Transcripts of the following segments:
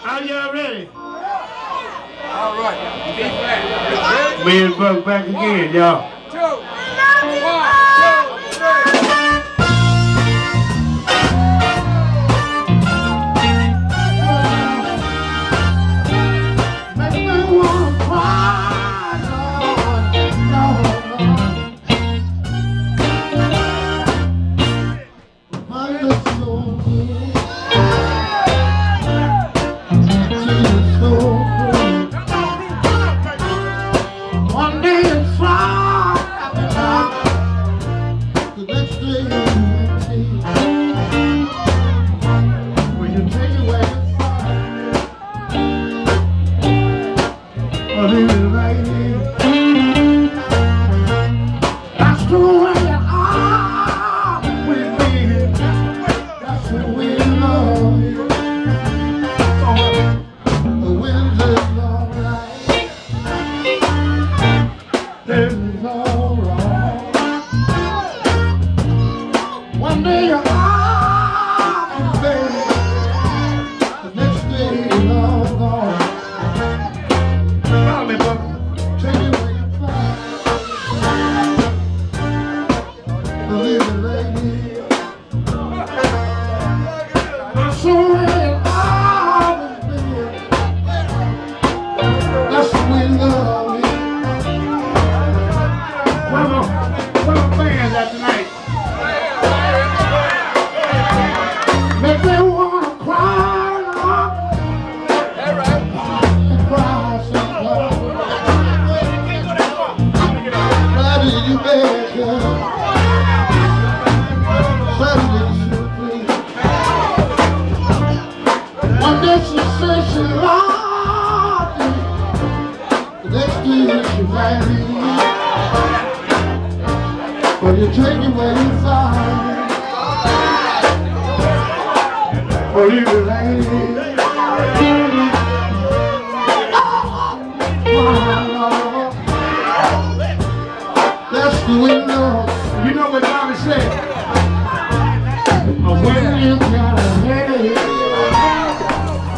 Are y'all ready? All right. B-flat. Me and Buck back again, y'all. 2, 1, 2, 3.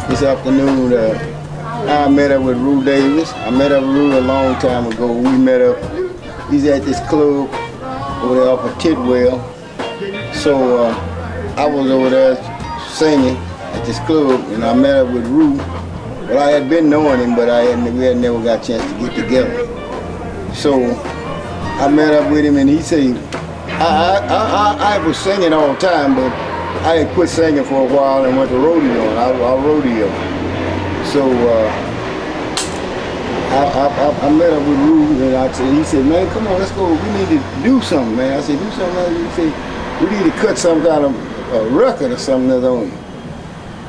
This afternoon, I met up with Rue Davis. I met up with Rue a long time ago. We met up, he's at this club over there off of Tidwell. So I was over there singing at this club, and I met up with Rue. But I had been knowing him, but we had never got a chance to get together. So I met up with him, and he said, I was singing all the time, but I had quit singing for a while and went to rodeo, and I rodeo. So I met up with Rue, and he said, man, come on, let's go. We need to do something, man. I said, do something. He said, we need to cut some kind of a record or something that's on you.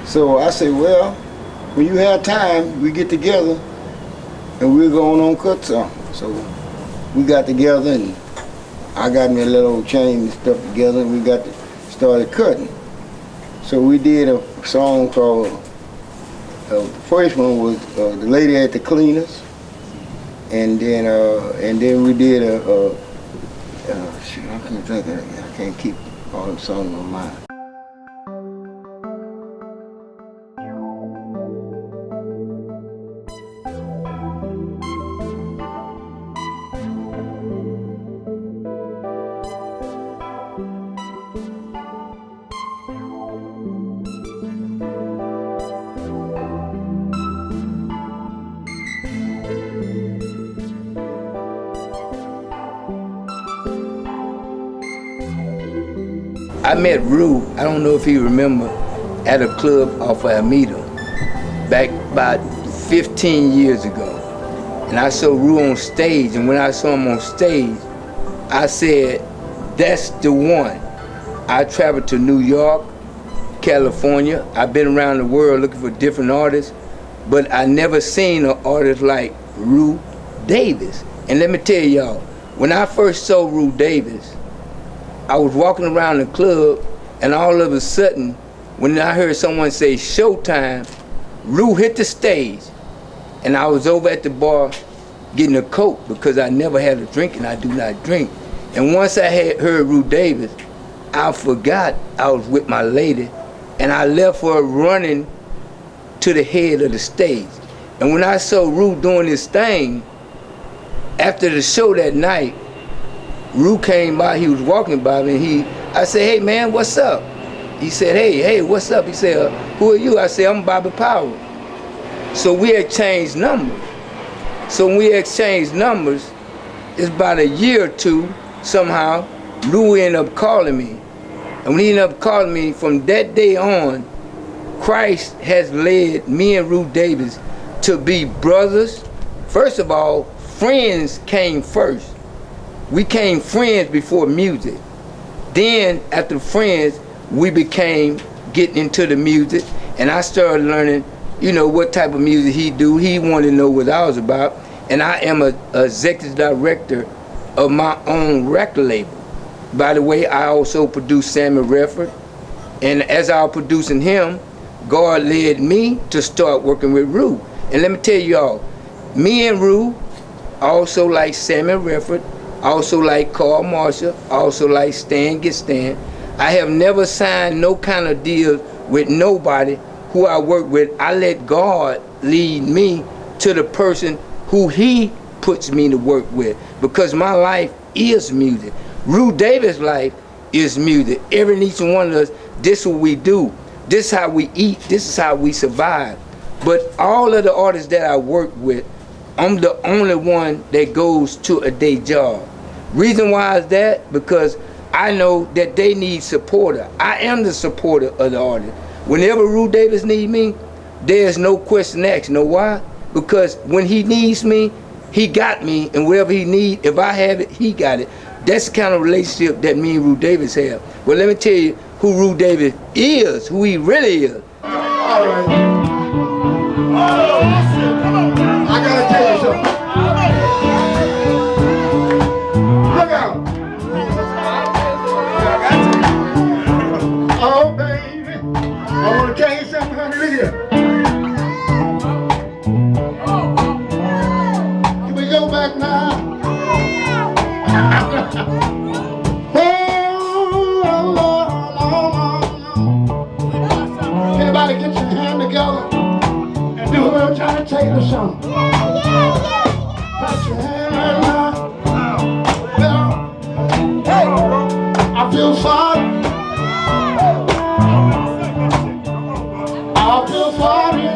So I said, well, when you have time, we get together and we're going on cut something. So we got together, and I got me a little old chain and stuff together, and we started cutting. So we did a song called, the first one was The Lady at the Cleaners, and then we did shoot, I can't think of it. I can't keep all them songs in my mind. I met Rue, I don't know if you remember, at a club off of Alameda back about 15 years ago. And I saw Rue on stage, and when I saw him on stage, I said, that's the one. I traveled to New York, California. I've been around the world looking for different artists, but I never seen an artist like Rue Davis. And let me tell y'all, when I first saw Rue Davis, I was walking around the club, and all of a sudden, when I heard someone say showtime, Rue hit the stage. And I was over at the bar getting a Coke because I never had a drink and I do not drink. And once I had heard Rue Davis, I forgot I was with my lady, and I left her running to the head of the stage. And when I saw Rue doing this thing, after the show that night, Rue came by, he was walking by me, and I said, hey man, what's up? He said, hey, what's up? He said, who are you? I said, I'm Bobby Powell. So we exchanged numbers. So when we exchanged numbers, it's about a year or two, somehow, Rue ended up calling me. And when he ended up calling me, from that day on, Christ has led me and Rue Davis to be brothers. First of all, friends came first. We became friends before music. Then, after friends, we became getting into the music, and I started learning, you know, what type of music he do. He wanted to know what I was about, and I am a executive director of my own record label. By the way, I also produce Sammy Redford, and as I was producing him, God led me to start working with Rue. And let me tell y'all, me and Rue also like Sammy Redford, also like Carl Marshall, also like Stan Get Stan. I have never signed no kind of deal with nobody who I work with. I let God lead me to the person who he puts me to work with, because my life is music. Rue Davis' life is music. Every and each one of us, this is what we do. This is how we eat. This is how we survive. But all of the artists that I work with, I'm the only one that goes to a day job. Reason why is that? Because I know that they need supporter. I am the supporter of the artist. Whenever Rue Davis needs me, there's no question asked. Know why? Because when he needs me, he got me, and whatever he needs, if I have it, he got it. That's the kind of relationship that me and Rue Davis have. Well, let me tell you who Rue Davis is, who he really is. All right. I gotta tell you something. Look out. Oh, baby. I want to tell you something, honey. Look here. Can we go back now? Everybody get your hand together and do a little Johnny Taylor song. Put your hand right now. Hey, I feel sorry. I feel sorry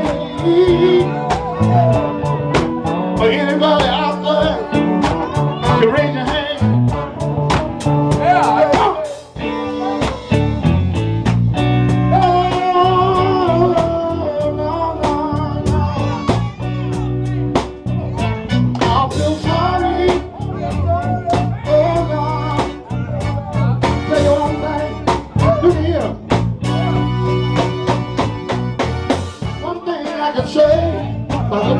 for anybody out there. You raise your hand.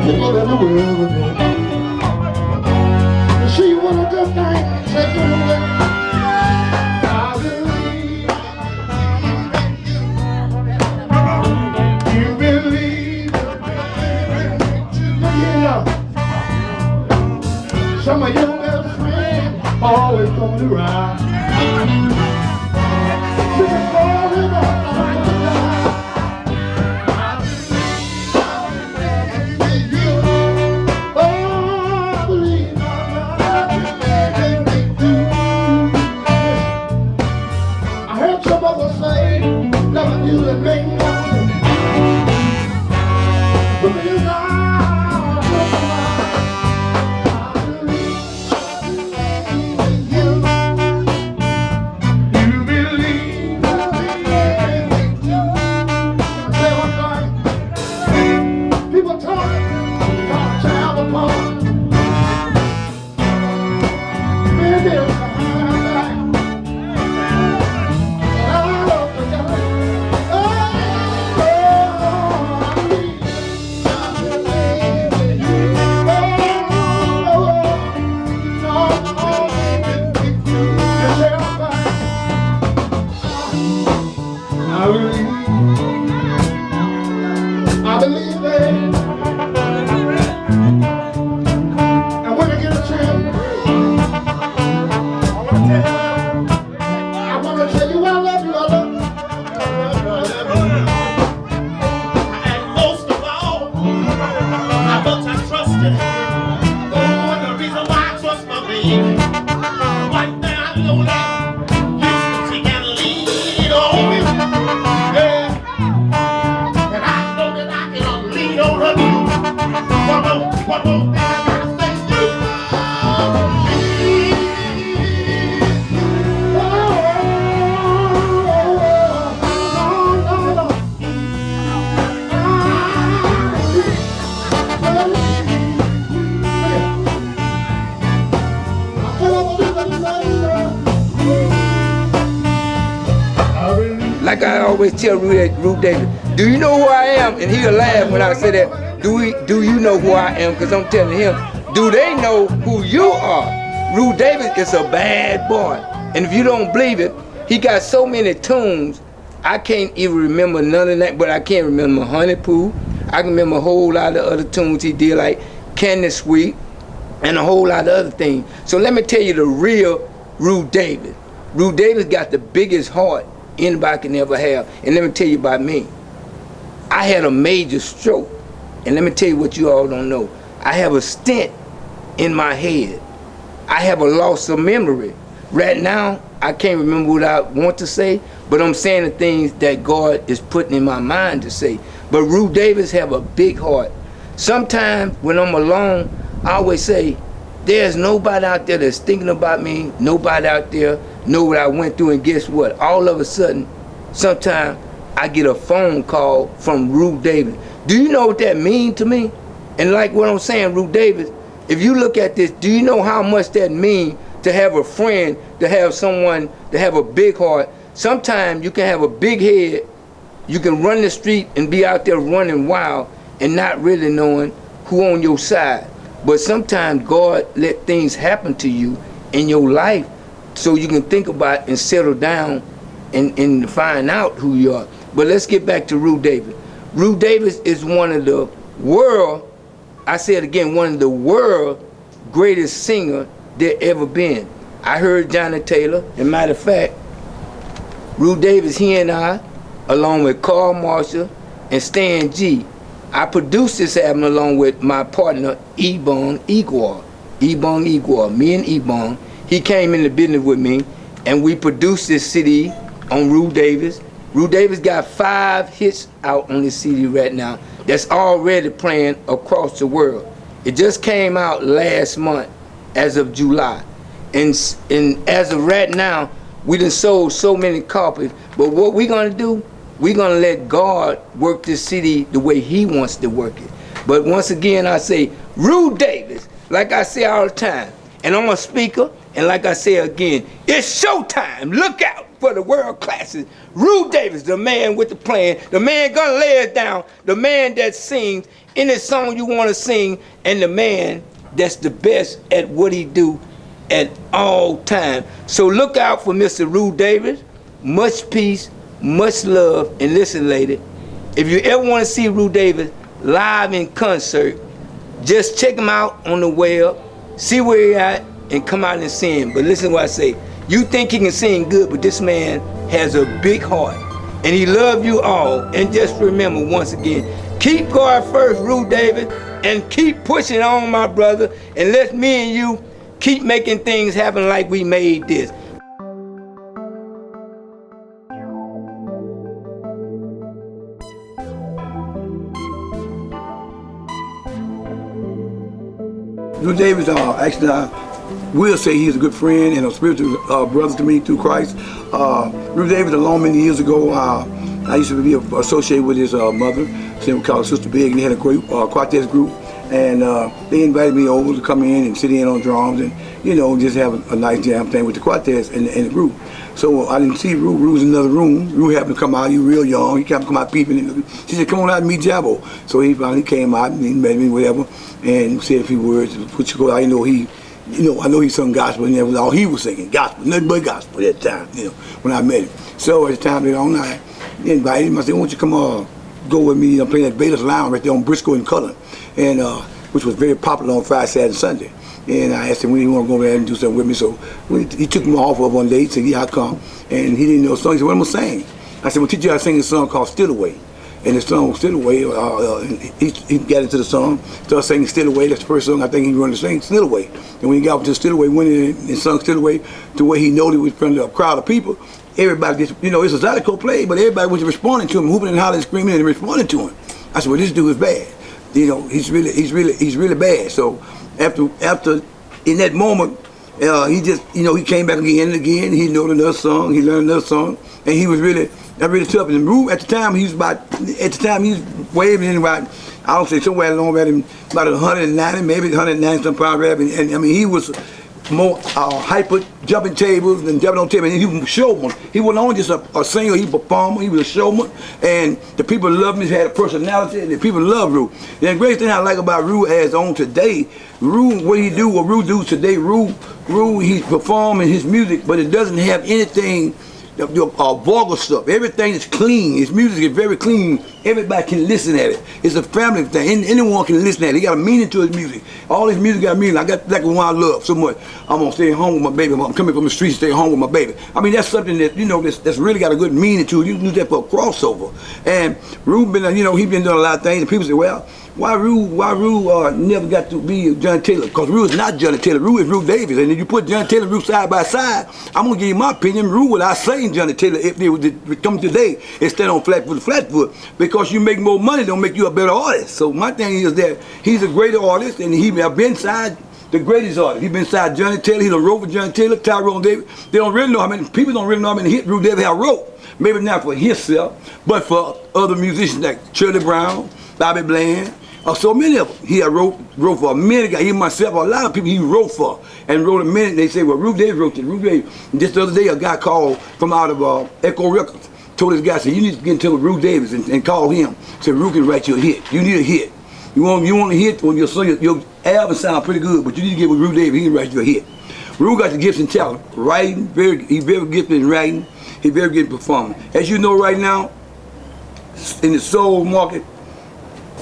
People in the world you see what a good thing take away. I believe you believe some of your best friends always coming around. Most of always tell Rue Davis, do you know who I am? And he'll laugh when I say that. Do you know who I am? Because I'm telling him, do they know who you are? Rue Davis is a bad boy. And if you don't believe it, he got so many tunes, I can't even remember none of that, but I can remember Honey Poo. I can remember a whole lot of other tunes he did, like Candy Sweet, and a whole lot of other things. So let me tell you the real Rue Davis. Rue Davis got the biggest heart anybody can ever have. And let me tell you about me. I had a major stroke. And let me tell you what you all don't know. I have a stent in my head. I have a loss of memory. Right now, I can't remember what I want to say, but I'm saying the things that God is putting in my mind to say. But Rue Davis have a big heart. Sometimes when I'm alone, I always say, there's nobody out there that's thinking about me, nobody out there know what I went through, and guess what? All of a sudden, sometimes I get a phone call from Rue Davis. Do you know what that means to me? And like what I'm saying, Rue Davis, if you look at this, do you know how much that means to have a friend, to have someone, to have a big heart? Sometimes you can have a big head, you can run the street and be out there running wild and not really knowing who on your side. But sometimes God let things happen to you in your life so you can think about and settle down and find out who you are. But let's get back to Rue Davis. Rue Davis is one of the world, I say it again, one of the world greatest singer there ever been. I heard Johnny Taylor, and matter of fact, Rue Davis, he and I, along with Carl Marshall and Stan G, I produced this album along with my partner, Ebon Igor. Me and Ebon, he came in the business with me, and we produced this CD on Rue Davis. Rue Davis got 5 hits out on this CD right now that's already playing across the world. It just came out last month as of July. And as of right now, we done sold so many copies. But what we're gonna do, we're gonna let God work this CD the way he wants to work it. But once again, I say, Rue Davis, like I say all the time, and I'm a speaker, and like I say again, it's showtime. Look out for the world classes. Rue Davis, the man with the plan, the man gonna lay it down, the man that sings any song you wanna sing, and the man that's the best at what he do at all time. So look out for Mr. Rue Davis. Much peace, much love, and listen, lady, if you ever wanna see Rue Davis live in concert, just check him out on the web, see where he at, and come out and sing. But listen to what I say. You think he can sing good, but this man has a big heart. And he loves you all. And just remember, once again, keep God first, Rue Davis, and keep pushing on, my brother. And let me and you keep making things happen like we made this. Rue Davis, actually, I will say he's a good friend and a spiritual brother to me through Christ. Rue Davis, a long many years ago, I used to be associated with his mother, she was called Sister Big, and they had a great quartet group. And they invited me over to come in and sit in on drums and, you know, just have a nice jam thing with the quartets and the group. So I didn't see Rue. Rue was in another room. Rue happened to come out. He was real young. He kept come out peeping. She said, "Come on out and meet Jabbo." So he finally came out and he met me, whatever, and said a few words. Put you go. I know he, you know, I know he sung gospel, and that was all he was singing, gospel, nothing but gospel at the time, you know, when I met him. So at the time later on, I invited him. I said, "Why don't you come go with me? I'm playing at Baylor's Lounge right there on Briscoe and Cullen, and which was very popular on Friday, Saturday, and Sunday." And I asked him when he wanted to go over there and do something with me. So he took me off of one day. He said, "Yeah, I'll come." And he didn't know a song. He said, "What am I saying?" I said, "Well, teach you how to sing a song called Still Away." And the song Still Away, he got into the song, started singing Still Away. That's the first song I think he wanted to sing, Still Away. And when he got up to Still Away, went in and sung Still Away to where he noted it was from a crowd of people. Everybody just, you know, it's a Zydeco play, but everybody was responding to him, hooping and hollering, screaming, and responding to him. I said, "Well, this dude is bad. You know, he's really bad." So after in that moment, he just, you know, he came back again and again. He learned another song, and he was really tough. And Rue at the time he was waving in about, I don't say somewhere along about 190, maybe 190 some pound rap. And I mean, he was more hyper jumping tables and jumping on tables. And he was a showman. He wasn't only just a singer, he was a performer, he was a showman. And the people loved him, he had a personality, and the people loved Rue. And the greatest thing I like about Rue as on today, Rue, what Rue do today, Rue, he's performing his music, but it doesn't have anything vulgar stuff. Everything is clean. His music is very clean. Everybody can listen at it. It's a family thing. Anyone can listen at it. He got a meaning to his music. All his music got meaning. I got like the one I love so much. I'm gonna stay home with my baby. I'm coming from the streets, stay home with my baby. I mean, that's something that that's really got a good meaning to it. You can use that for a crossover. And Rue been, he been doing a lot of things. And people say, well, why Rue never got to be Johnny Taylor? Because Rue is not Johnny Taylor. Rue is Rue Davis. And if you put Johnny Taylor and Rue side by side, I'm going to give you my opinion. Rue would outsing Johnny Taylor if they would come today and stand on flat foot. Because you make more money don't make you a better artist. So my thing is that he's a greater artist, and he have been inside the greatest artist. He's been inside Johnny Taylor. He done wrote for Johnny Taylor, Tyrone Davis. They don't really know how many people don't really know how many hits Rue Davis have wrote. Maybe not for himself, but for other musicians like Shirley Brown, Bobby Bland. So many of them. He had wrote for a minute. He myself, a lot of people he wrote for and wrote a minute. They say, well, Rue Davis wrote this. Rue Davis. And just the other day, a guy called from out of Echo Records. Told this guy, said, you need to get in touch with Rue Davis and call him. Said, Rue can write you a hit. You need a hit. You want a hit when your album sound pretty good, but you need to get with Rue Davis. He can write you a hit. Rue got the gifts and talent. Writing, he's very gifted in writing. He's very good in performing. As you know right now, in the soul market,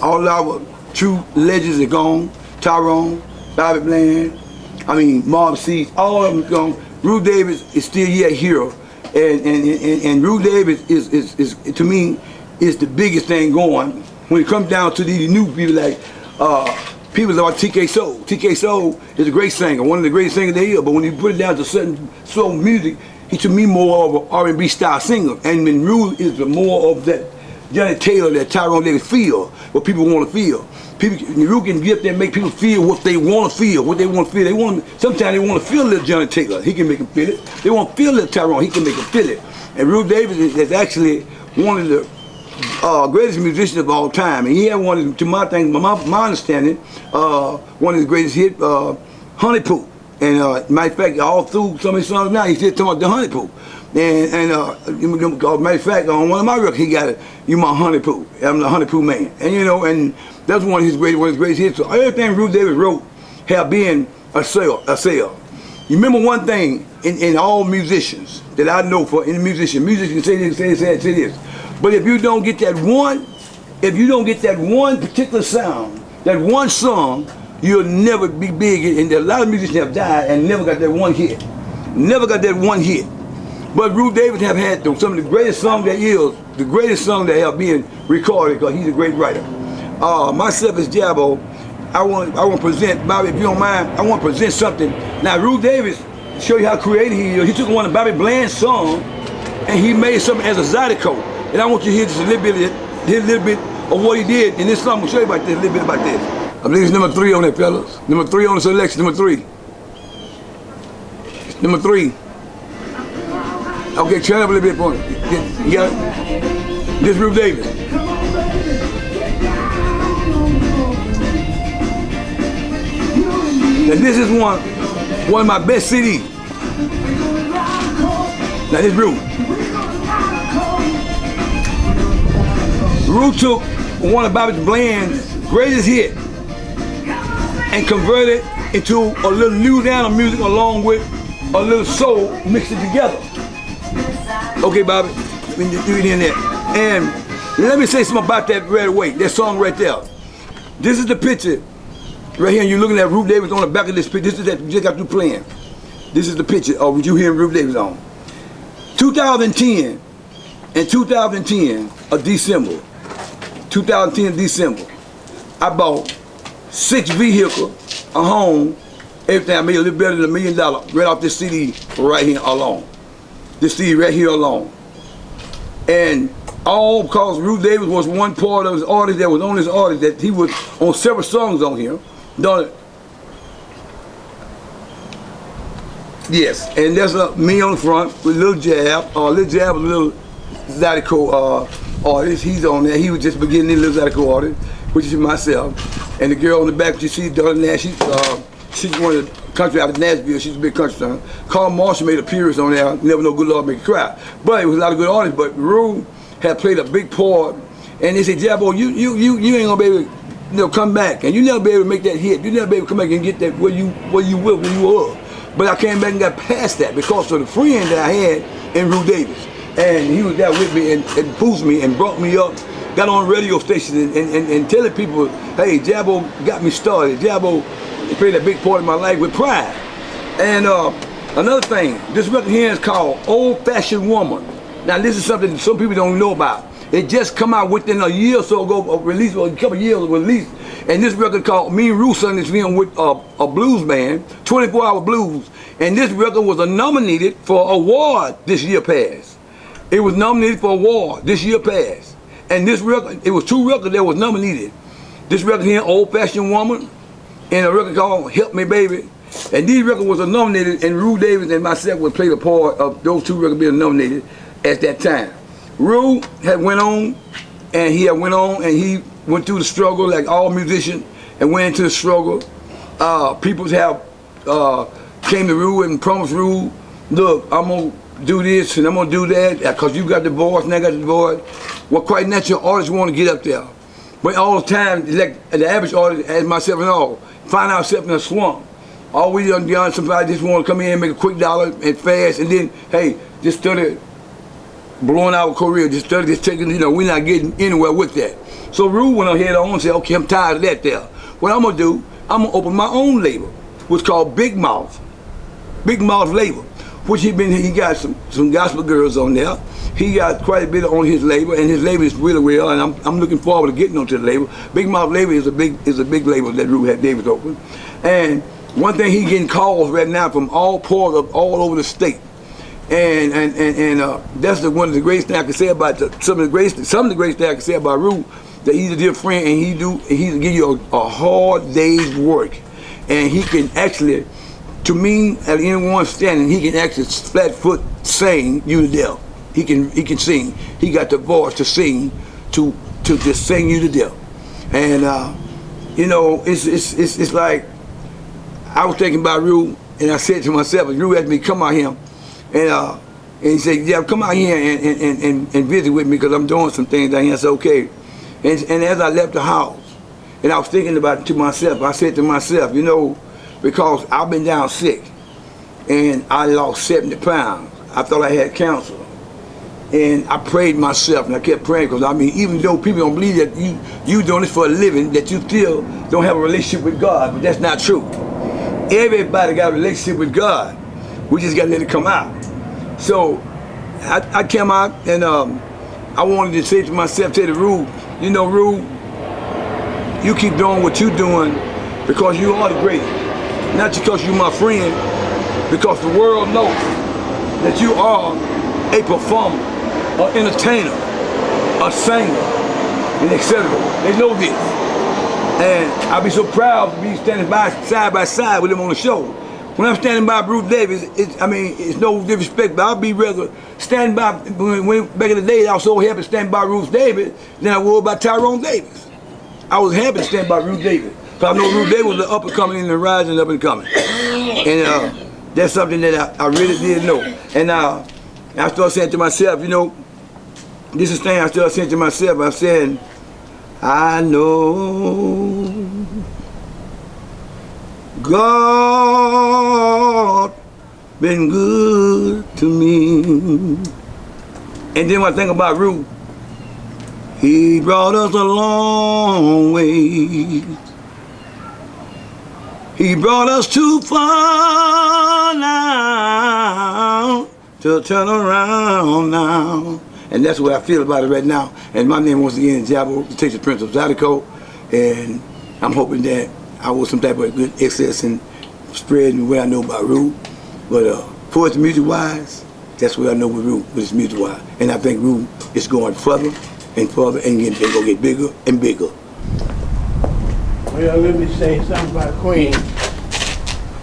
all our true legends are gone. Tyrone, Bobby Bland, Marv Cease, all of them gone. Rue Davis is still yet a hero. And Rue Davis is to me, is the biggest thing going. When it comes down to these new people like people like TK Soul. TK Soul is a great singer, one of the greatest singers they hear, but when you put it down to certain soul music, he to me more of an R&B style singer. And when Rue is more of that Johnny Taylor, that Tyrone Davis feel, what people want to feel. Rue can get there and make people feel what they want to feel, sometimes they want to feel a little Johnny Taylor, he can make them feel it. They want to feel a little Tyrone, he can make them feel it. And Rue Davis is actually one of the greatest musicians of all time. And he had one of, to my understanding, one of his greatest hits, Honey Poo. And matter of fact, all through some of his songs now, he's still talking about the Honey Poo. And matter of fact, on one of my records, he got it, You My Honey Poo. I'm the Honey Poo Man. And and that's one of his greatest hits. So everything Rue Davis wrote have been a sale. You remember one thing in all musicians that I know for any musicians say this. But if you don't get that one particular sound, that one song, you'll never be big. And a lot of musicians have died and never got that one hit. Never got that one hit. But Rue Davis have had some of the greatest songs that have been recorded because he's a great writer. Myself as Jabbo, I want to present, Bobby, if you don't mind, I want to present something. Now Rue Davis, show you how creative he is. He took one of Bobby Bland's songs and he made something as a Zydeco. And I want you to hear just a little bit of what he did. And this song, I'm going to show you about this, a little bit about this. I believe it's number 3 on it, fellas. Number 3 on the selection, number 3. Number 3. Okay, turn up a little bit for me. You got it? This is Rue Davis. Now this is one of my best CDs. Now this is Rue. Rue took one of Bobby Bland's greatest hits and converted it into a little Louisiana music along with a little soul, mixed it together. Okay, Bobby, let me do it in there. And let me say something about that right away, that song right there. This is the picture right here, and you're looking at Rue Davis on the back of this picture. This is that you just got through playing. This is the picture of what you hearing Rue Davis on. 2010 and 2010 of December. 2010 December. I bought 6 vehicles, a home, everything. I made a little better than $1 million right off this CD right here alone. This CD right here alone. And all because Rue Davis was one part of his artist that was on his artist, that he was on several songs on here. Yes, and there's me on the front with Lil Jab. Lil Jab was a little Zydeco artist. He's on there. He was just beginning Lil Zydeco artist, which is myself. And the girl on the back, you see, Darla Nash, she's one of the country out of Nashville. She's a big country star. Carl Marshall made appearance on there. Never Know Good Lord Make You Cry. But it was a lot of good artists. But Rue had played a big part. And they said, Jabbo, you ain't gonna be able to come back. And you never be able to make that hit. You never be able to come back and get that where you were. But I came back and got past that because of the friend that I had in Rue Davis. And he was there with me and boosted me and brought me up. Got on radio stations and telling people, hey, Jabbo got me started. Jabbo played a big part of my life with pride. And another thing, this record here is called Old Fashioned Woman. Now this is something some people don't know about. It just come out within a year or so ago of release, or a couple of years of release. And this record called, me and Rue sung this film with a blues band, 24-hour blues. And this record was nominated for an award this year past. It was nominated for an award this year past. And this record, it was 2 records that was nominated. This record here, Old Fashioned Woman, and a record called Help Me Baby. And these records was nominated, and Rue Davis and myself would play the part of those 2 records being nominated at that time. Rue had went on, and he went through the struggle like all musicians, and went into the struggle. People have came to Rue and promised Rue, look, I'm gonna do this and I'm gonna do that because you got the voice and I got the voice. Well, quite natural, artists want to get up there, but all the time, like the average artist, as myself and all, find ourselves in a slump. All we done, somebody just want to come in and make a quick dollar and fast, and then hey, just study blowing our career, just taking, we're not getting anywhere with that. So Rue went ahead on and said, okay, I'm tired of that there. What I'm gonna do, I'm gonna open my own label, which is called Big Mouth label, which he got some gospel girls on there. He got quite a bit on his label, and his label is really well, and I'm looking forward to getting onto the label. Big Mouth label is a big label that Rue had Davis open. And one thing, he getting calls right now from all parts of all over the state. And that's one of the greatest things I can say about some of the greatest things I can say about Rue, that he's a dear friend, and he give you a hard day's work, and he can actually, to me, at anyone standing, he can actually flat foot sing you to death. He can sing. He got the voice to sing, to just sing you to death. And it's like, I was thinking about Rue, and I said to myself, Rue asked me to come out here. And he said, yeah, come out here and visit with me because I'm doing some things down here. I said, okay. And as I left the house, and I was thinking about it to myself, I said to myself, because I've been down sick, and I lost 70 pounds. I thought I had cancer. And I prayed myself, and I kept praying, because even though people don't believe that you doing this for a living, that you still don't have a relationship with God, but that's not true. Everybody got a relationship with God. We just got to let it come out. So I came out, and I wanted to say to myself, say to Rue, Rue, you keep doing what you're doing because you are the greatest. Not because you're my friend, because the world knows that you are a performer, an entertainer, a singer, and etc. They know this. And I'll be so proud to be standing side by side with them on the show. When I'm standing by Rue Davis, it's no disrespect, but I'll be rather standing by, when back in the day, I was so happy standing by Rue Davis than I was by Tyrone Davis. I was happy to stand by Rue Davis, because I know Rue Davis was the up and coming and the rising up and coming. And that's something that I really did know. And I started saying to myself, this is the thing I started saying to myself, I said, I know God been good to me. And then when I think about Rue, he brought us a long way. He brought us too far now to turn around now. And that's what I feel about it right now. And my name once again is Jabbo, the Texas Prince of Zydeco. And I'm hoping that I was some type of good access and spreading what I know about Rue. But for its music-wise, that's what I know with Rue, with its music-wise. And I think Rue is going further and further, and it's going to get bigger and bigger. Well, let me say something about Queen.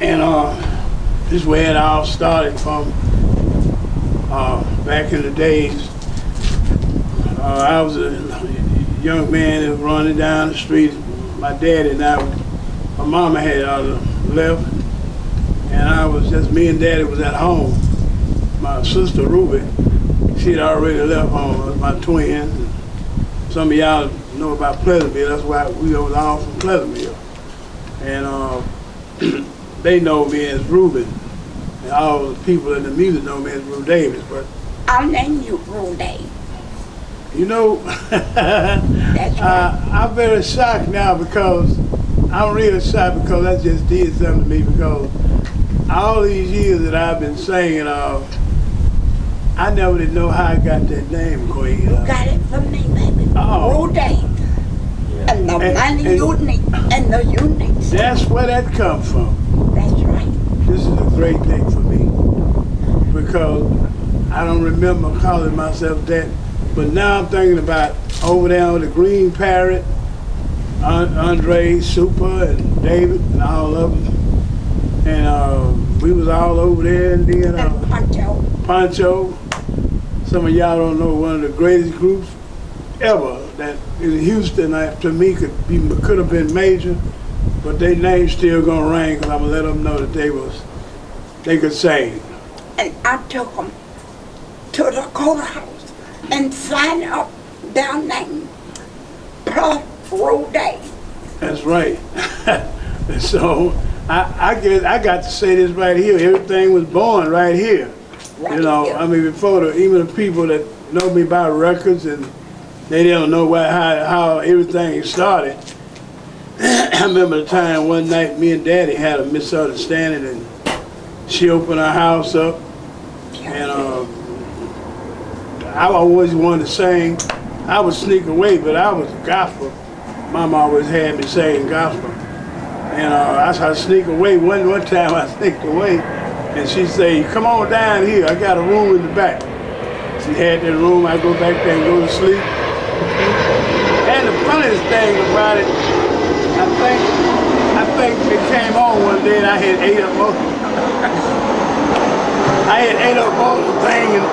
And this is where it all started from. Back in the days, I was a young man that was running down the street. My daddy and I would my mama had left, and I was just, me and Daddy was at home. My sister Ruby, she had already left home, my twins. Some of y'all know about Pleasantville, that's why we was all from Pleasantville. And they know me as Ruben, and all the people in the music know me as Rue Davis, but I'll name you Rue Davis. you know, That's right. I'm very shocked now because, I'm real shocked because that just did something to me, because all these years that I've been singing, I never did know how I got that name, Queen. You got it from me, baby. Oh. Rue Davis. And the money you need, and the unique. That's where that comes from. That's right. This is a great day for me, because I don't remember calling myself that, but now I'm thinking about over there with the Green Parrot, Andre, Super, and David, and all of them. And we was all over there, and then And Poncho. Some of y'all don't know, one of the greatest groups ever that in Houston, to me, could have been major, but their name's still gonna ring, because I'm gonna let them know that they could sing. And I took them to the courthouse and signed up their name, plus Rue Davis. That's right. And so I guess I got to say this right here. Everything was born right here. Right You know, here. I mean, before even the people that know me by records, and they don't know how everything started. I remember the time one night me and Daddy had a misunderstanding, and she opened her house up, and I always wanted to sing. I would sneak away, but I was gospel. Mama always had me sing gospel, and I tried to sneak away. One time I sneaked away, and she said, "Come on down here. I got a room in the back." She had that room. I go back there and go to sleep. And the funniest thing about it, I think it came on one day and I had ate up most. I had ate up most of the thing and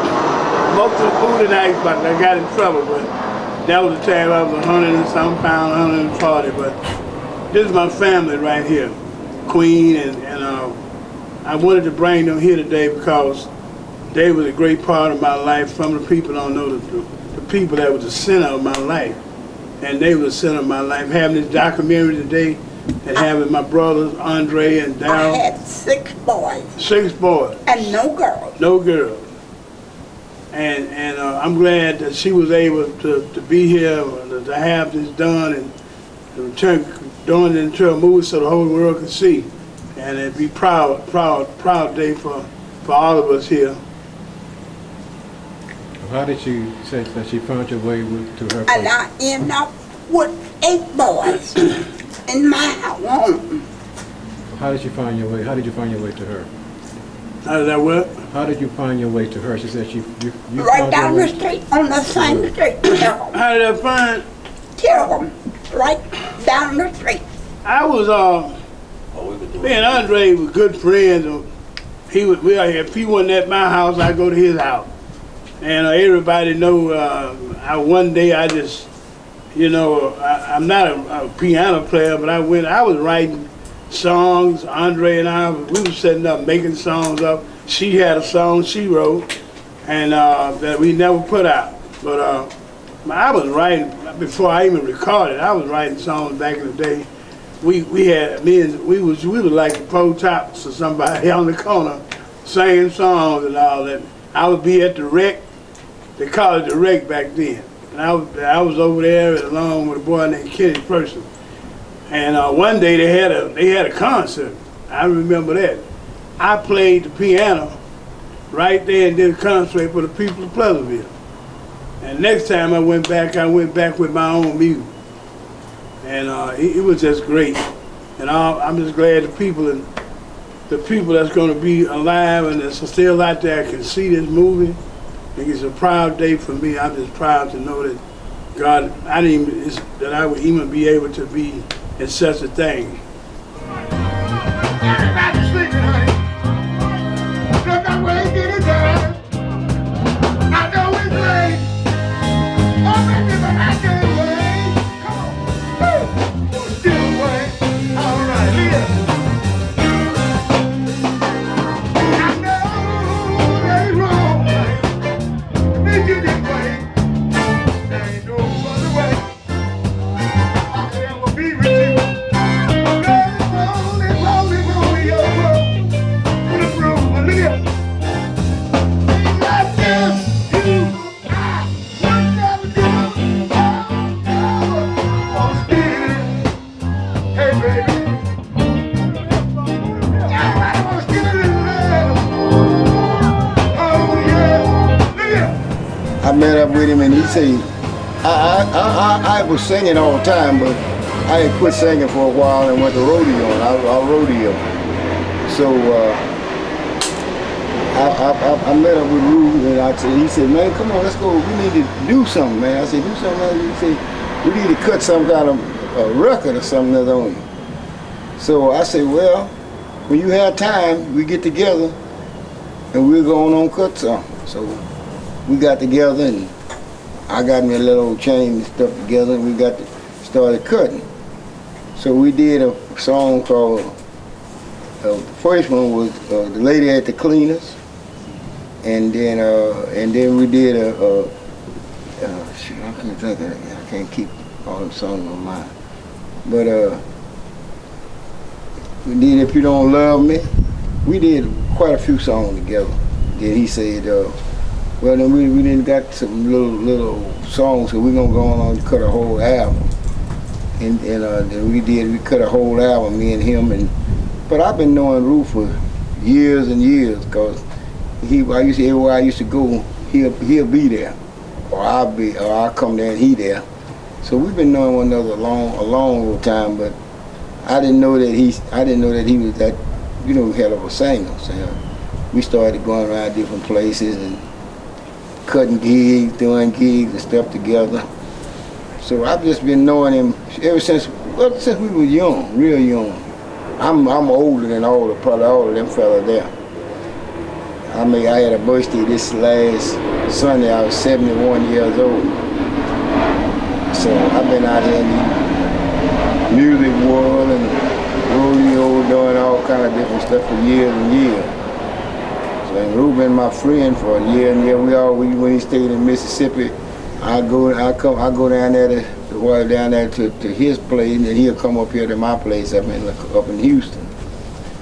most of the food, and I got in trouble. But that was the time I was 100 and some pounds, 140. But this is my family right here, Queen, and I wanted to bring them here today because they was a great part of my life. Some of the people don't know the people that was the center of my life, and they was the center of my life. Having this documentary today, and having my brothers Andre and I Darryl. had 6 boys 6 boys, and no girls. no girls. And I'm glad that she was able to be here, to have this done, and to doing it into a movie so the whole world could see, and it'd be proud day for all of us here. How did you say that she found your way to her And place? I end up with 8 boys in my home. How did you find your way? How did you find your way to her? How did that work? How did you find your way to her? She said you Right found down your the way. street, on the same street. Kill How did I find? them. Right down the street. I was me and Andre were good friends. If he wasn't at my house, I'd go to his house. And everybody know, one day I just, I'm not a piano player, but I was writing songs. Andre and I, we were setting up, making songs up. She had a song she wrote, and that we never put out. But I was writing, before I even recorded, I was writing songs back in the day. We was like the Pro Tops or somebody on the corner singing songs and all that. I would be at the rec. They called it the rec back then. And I was over there along with a boy named Kenny Person. And one day they had a concert. I remember that. I played the piano right there and did a concert for the people of Pleasantville. And next time I went back with my own music. And it was just great. And I'm just glad the people that's going to be alive and that's still out there can see this movie. I think it's a proud day for me. I'm just proud to know that God, that I would even be able to be in such a thing. Everybody sleeping, honey. Look at where they get it done. I know it's late. Oh, baby, but I can't wait. Come on. Woo. Still wait. All right. with him, and he said, I was singing all the time, but I had quit singing for a while and went to rodeo, and I rodeo. So I met up with Rue, and he said, man, come on, let's go. We need to do something, man. I said, do something. He said, we need to cut some kind of record or something that's on you. So I said, well, when you have time, we get together and we're going on cut something. So we got together, and I got me a little old chain and stuff together, and we started cutting. So we did a song called, the first one was The Lady at the Cleaners, and then we did shoot, I can't think of it. I can't keep all them songs on mine. But we did If You Don't Love Me. We did quite a few songs together. Then he said, well, then we didn't got some little songs, so we're gonna go on and cut a whole album. And then we cut a whole album, me and him. But I've been knowing Rue for years and years, cause everywhere I used to go, he'll be there, or I'll come there and he there. So we've been knowing one another a long time. But I didn't know that he was that, hell of a singer. So we started going around different places and cutting gigs, doing gigs and stuff together. So I've just been knowing him ever since we were young, real young. I'm older than probably all of them fellas there. I had a birthday this last Sunday. I was 71 years old. So I've been out here in the music world and rodeo, doing all kind of different stuff for years and years. So and Rue been my friend for a year and year. When he stayed in Mississippi, I go down there to his place, and then he'll come up here to my place up in Houston.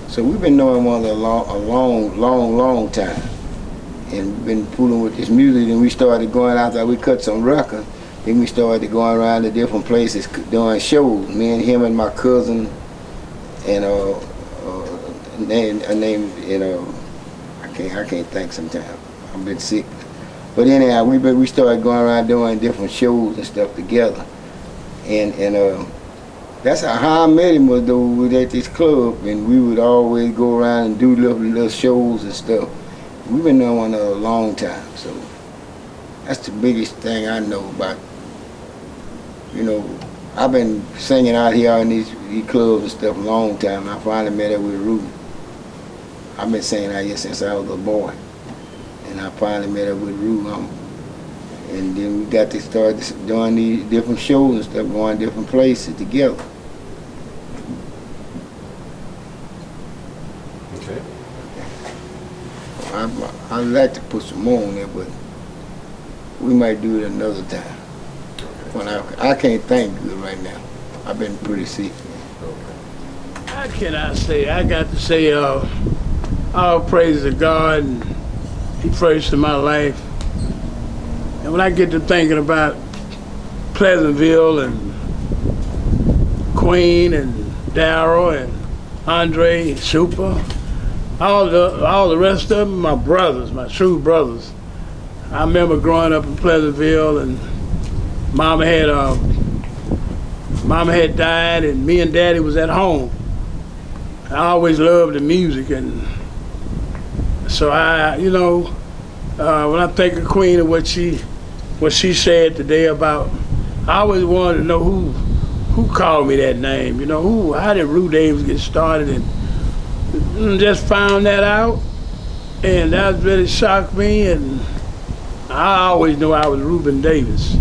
So we've been knowing one another a long time, and been fooling with this music. And we started going out there. We cut some records. Then we started going around to different places doing shows. Me and him and my cousin, and I can't think sometimes. I've been sick. But anyhow, we started going around doing different shows and stuff together. And that's how I met him, was at this club, and we would always go around and do little shows and stuff. We've been knowing one another a long time, so that's the biggest thing I know about. I've been singing out here in these clubs and stuff a long time. I finally met up with Rue. I've been singing out here since I was a boy. And I finally met up with Rue, and then we got to start doing these different shows and stuff, going different places together. Okay. I'd like to put some more on there, but we might do it another time. When I can't think good right now. I've been pretty sick. How can I say? I got to say all praise to God, and He first in my life. And when I get to thinking about Pleasantville and Queen and Darryl and Andre, Super, all the rest of them, my brothers, my true brothers. I remember growing up in Pleasantville, and Mama had died, and me and Daddy was at home. I always loved the music, and so when I think of Queen and what she said today about, I always wanted to know who called me that name. How did Rue Davis get started, and just found that out, and that really shocked me. And I always knew I was Reuben Davis,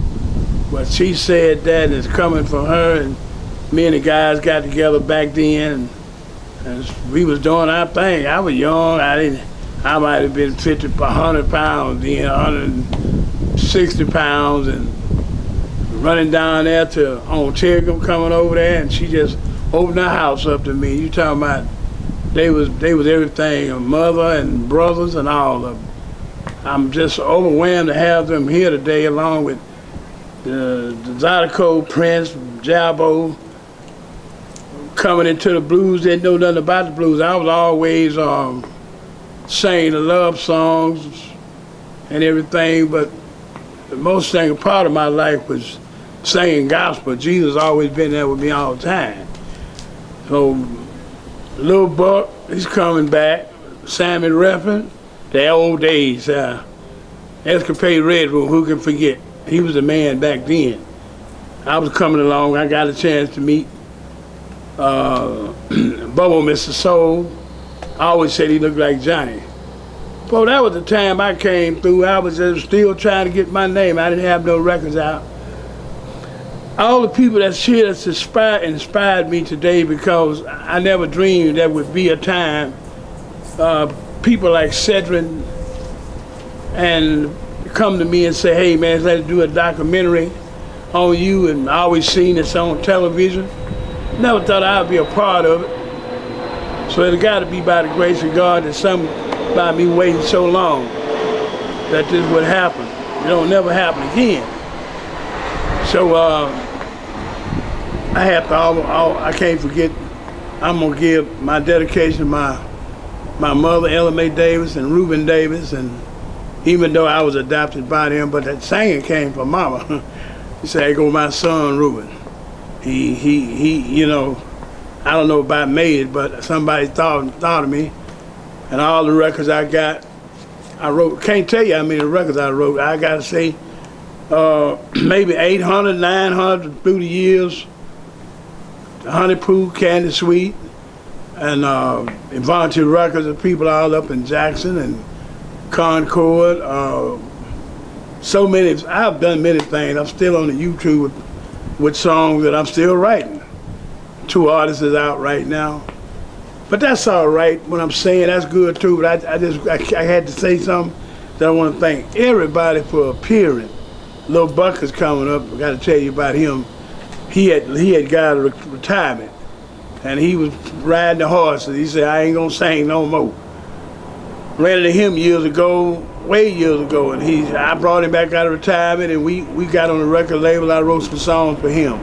but she said that, and it's coming from her. And me and the guys got together back then, and we was doing our thing. I was young. I might have been 100 pounds then, 160 pounds, and running down there on Tigum, coming over there, and she just opened her house up to me. You talking about they was everything, a mother and brothers and all of them. I'm just overwhelmed to have them here today, along with the Zydeco, Prince, Jabo, coming into the blues. They didn't know nothing about the blues. I was always saying the love songs and everything, but the most thing, part of my life was singing gospel. Jesus always been there with me all the time. So, Little Buck, he's coming back. Sammy Reffin, the old days. Escapade Red Room, who can forget? He was the man back then. I was coming along, I got a chance to meet Bubba Mr. Soul. I always said he looked like Johnny. Well, that was the time I came through. I was still trying to get my name. I didn't have no records out. All the people that's here that's inspired me today, because I never dreamed there would be a time people like Cedric and come to me and say, hey man, let's do a documentary on you, and I always seen this on television. Never thought I'd be a part of it. So it got to be by the grace of God that by me waiting so long that this would happen. It'll never happen again. So I have to, I can't forget, I'm gonna give my dedication to my mother, Ella Mae Davis, and Reuben Davis, and even though I was adopted by them, but that singing came from Mama. He said, "Hey, go my son Reuben. He, you know, I don't know about made it, but somebody thought of me, and all the records I got, I wrote. Can't tell you how many records I wrote. I gotta say, maybe 800, 900 through the years. Honey Poo, Candy Sweet, and volunteer records of people all up in Jackson and Concord. So many, I've done many things. I'm still on the YouTube with songs that I'm still writing. 2 artists is out right now. But that's all right. What I'm saying, that's good too. But I had to say something that I want to thank everybody for appearing. Lil Buck is coming up. I got to tell you about him. He had got a retirement, and he was riding the horses. He said, I ain't gonna sing no more. Ran into him years ago, way years ago, and I brought him back out of retirement, and we got on the record label. I wrote some songs for him.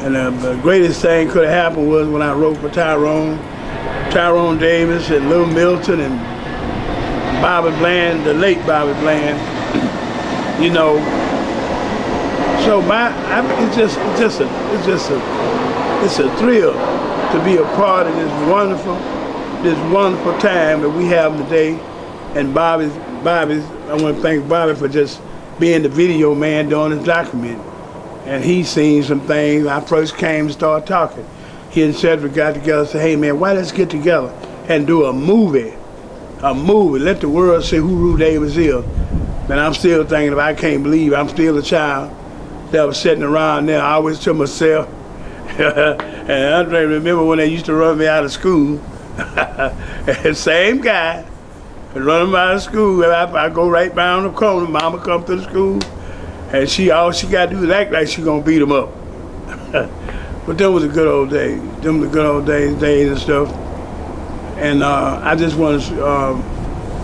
And the greatest thing could have happened was when I wrote for Tyrone Davis and Lil Milton and Bobby Bland, the late Bobby Bland, you know. So it's a thrill to be a part of this wonderful time that we have today. And Bobby, I want to thank Bobby for just being the video man during this documentary. And he's seen some things. I first came and started talking. He and Cedric got together and said, hey man, why let's get together and do a movie. Let the world see who Rue Davis is. And I'm still thinking, I can't believe I'm still a child that was sitting around there. I always to myself, and Andre, remember when they used to run me out of school? Same guy, run me out of school. I go right down the corner, Mama come to the school, and all she got to do is act like she gonna beat him up. But them was the good old days. Them the good old days and stuff. And I just want to,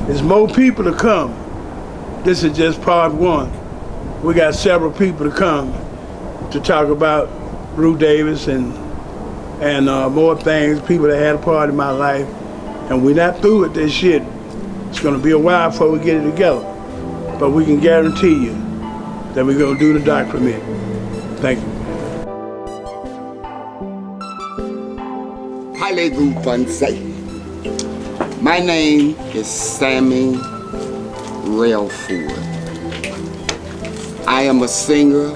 there's more people to come. This is just part 1. We got several people to come to talk about Rue Davis and more things, people that had a part in my life. And we're not through with this shit. It's gonna be a while before we get it together. But we can guarantee you that we're gonna do the documentary. Thank you. Hallelujah. My name is Sammy Relford. I am a singer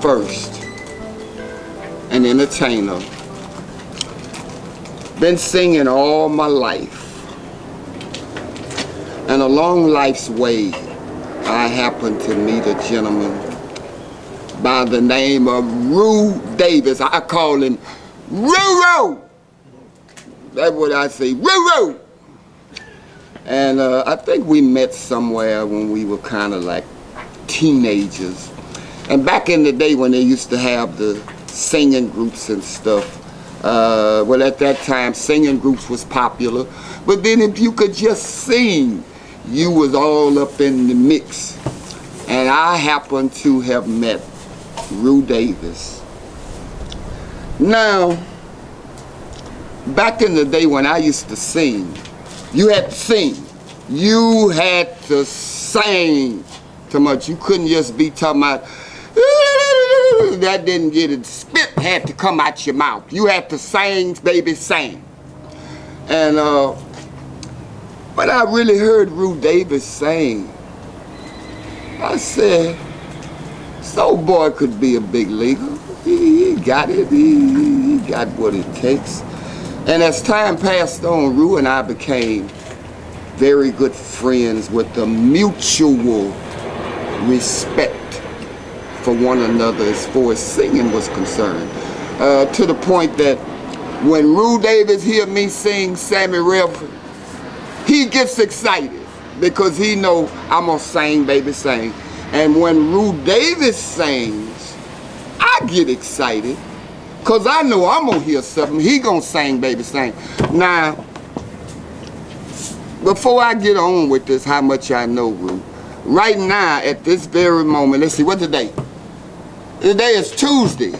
first, an entertainer. Been singing all my life. And along life's way, I happened to meet a gentleman by the name of Rue Davis. I call him Roo-Roo. That's what I say, Roo-Roo. And I think we met somewhere when we were kind of like teenagers. And back in the day when they used to have the singing groups and stuff, well, at that time, singing groups was popular. But then if you could just sing, you was all up in the mix. And I happened to have met Rue Davis. Now, back in the day when I used to sing, you had to sing. You had to sing Talking about you couldn't just be talking about, that didn't get it. Spit had to come out your mouth. You had to sing, baby, sing. And when I really heard Rue Davis sing, I said, so boy could be a big leaguer. He got it, he got what it takes. And as time passed on, Rue and I became very good friends with the mutual respect for one another as far as singing was concerned. To the point that when Rue Davis hear me sing Sammy River, he gets excited because he know I'm gonna sing, baby, sing. And when Rue Davis sings, I get excited because I know I'm gonna hear something. He gonna sing, baby, sing. Now, before I get on with this, how much I know, Rue, right now, at this very moment, let's see, what's the date? Today is Tuesday,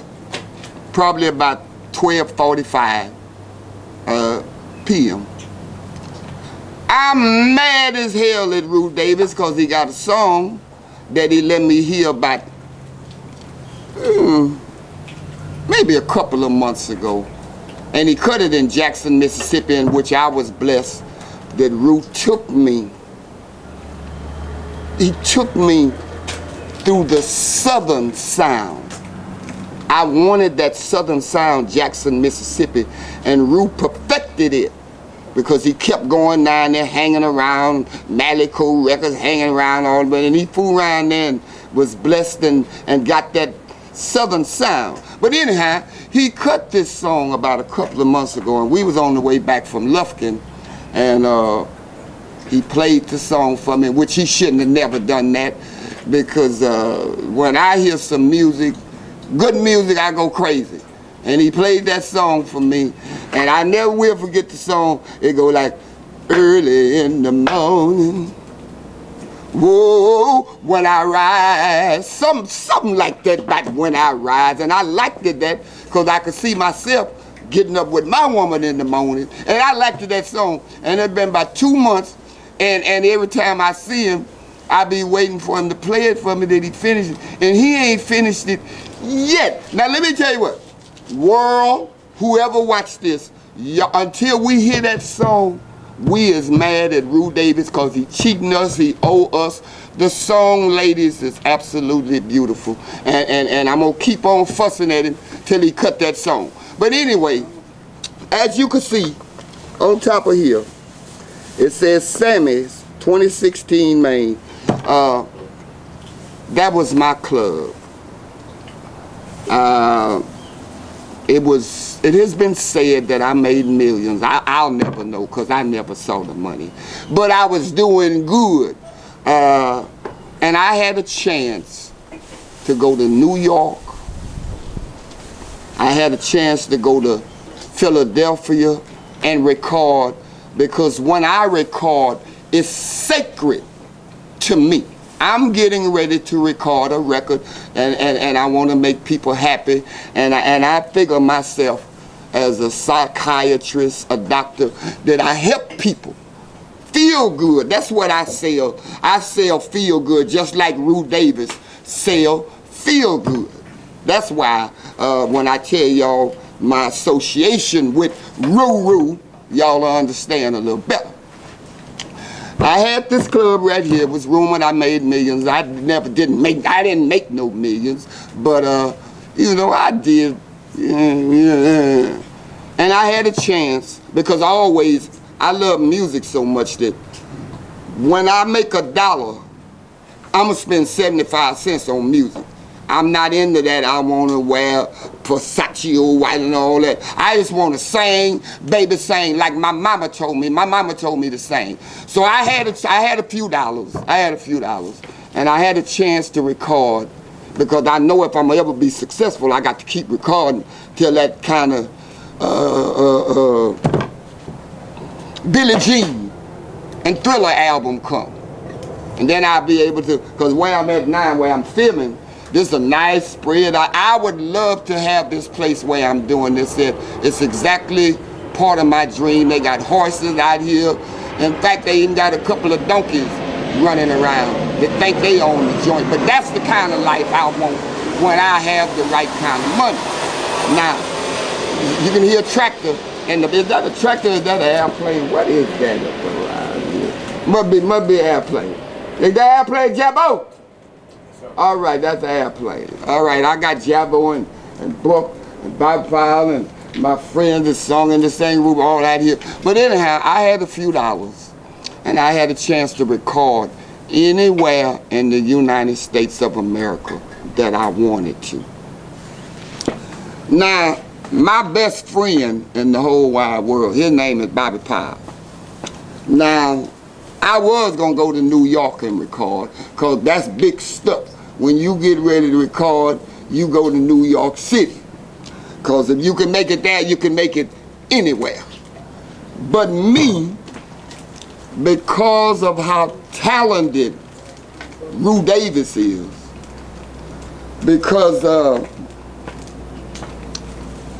probably about 12:45 p.m. I'm mad as hell at Rue Davis because he got a song that he let me hear about maybe a couple of months ago. And he cut it in Jackson, Mississippi, in which I was blessed that Rue took me. He took me through the southern sound. I wanted that southern sound, Jackson, Mississippi, and Rue perfected it because he kept going down there, hanging around, Malico Records, hanging around all the way, and he flew around there and was blessed and got that southern sound. But anyhow, he cut this song about a couple of months ago, and we was on the way back from Lufkin, and he played the song for me, which he shouldn't have never done that, because when I hear some music, good music, I go crazy. And he played that song for me, and I never will forget the song. It go like, early in the morning, whoa, when I rise, something like that, back when I rise. And I liked it that, because I could see myself getting up with my woman in the morning, and I liked that song. And it's been about 2 months, and every time I see him, I be waiting for him to play it for me that he finish it, and he ain't finished it yet. Now let me tell you what, world, whoever watched this, until we hear that song, we is mad at Rue Davis because he cheating us, he owe us. The song, ladies, is absolutely beautiful, and I'm gonna keep on fussing at him till he cut that song. But anyway, as you can see on top of here, it says Sammy's 2016 Maine. That was my club. It has been said that I made millions. I'll never know because I never saw the money. But I was doing good. And I had a chance to go to New York. I had a chance to go to Philadelphia and record, because when I record, it's sacred to me. I'm getting ready to record a record, and I want to make people happy, and I figure myself as a psychiatrist, a doctor, that I help people feel good. That's what I sell. I sell feel good, just like Rue Davis sell feel good. That's why when I tell y'all my association with Rue, y'all will understand a little better. I had this club right here. It was rumored I made millions. I didn't make no millions, but you know, I did. And I had a chance, because I love music so much that when I make $1, I'm gonna spend 75 cents on music. I'm not into that. I wanna wear Versace or white and all that. I just wanna sing, baby, sing like my mama told me. My mama told me to sing. So I had a few dollars. And I had a chance to record, because I know if I'm gonna ever be successful, I got to keep recording till that kind of Billie Jean and Thriller album come. And then I'll be able to, because where I'm at now, where I'm filming, this is a nice spread. I would love to have this place where I'm doing this. It's exactly part of my dream. They got horses out here. In fact, they even got a couple of donkeys running around. that think they own the joint. But that's the kind of life I want when I have the right kind of money. Now, you can hear a tractor, and is that a tractor or is that an airplane? What is that up around here? Must be an airplane. Is that airplane, Jabbo? All right, that's an airplane. All right, I got Jabbo and Buck and Bob Powell and my friends that sung in the same room, all that here. But anyhow, I had a few dollars, and I had a chance to record anywhere in the United States of America that I wanted to. Now, my best friend in the whole wide world, his name is Bobby Powell. Now, I was gonna go to New York and record, cause that's big stuff. When you get ready to record, you go to New York City. Cause if you can make it there, you can make it anywhere. But me, because of how talented Rue Davis is, because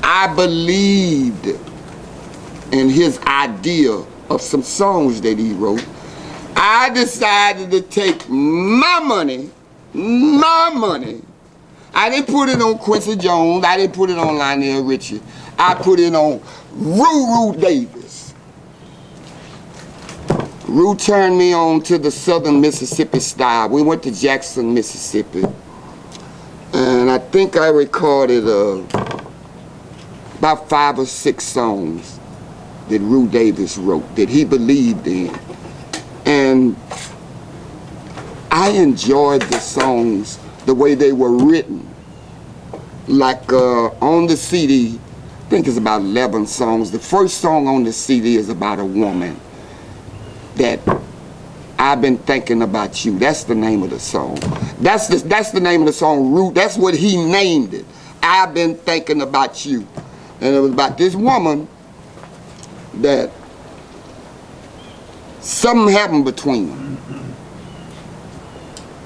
I believed in his idea of some songs that he wrote, I decided to take my money, I didn't put it on Quincy Jones, I didn't put it on Lionel Richie, I put it on Rue Davis. Rue turned me on to the Southern Mississippi style. We went to Jackson, Mississippi, and I think I recorded about 5 or 6 songs that Rue Davis wrote, that he believed in. And I enjoyed the songs the way they were written. Like on the CD, I think it's about 11 songs. The first song on the CD is about a woman that I've been thinking about you. That's the name of the song. That's the name of the song, Rue. That's what he named it. I've been thinking about you. And it was about this woman that something happened between them.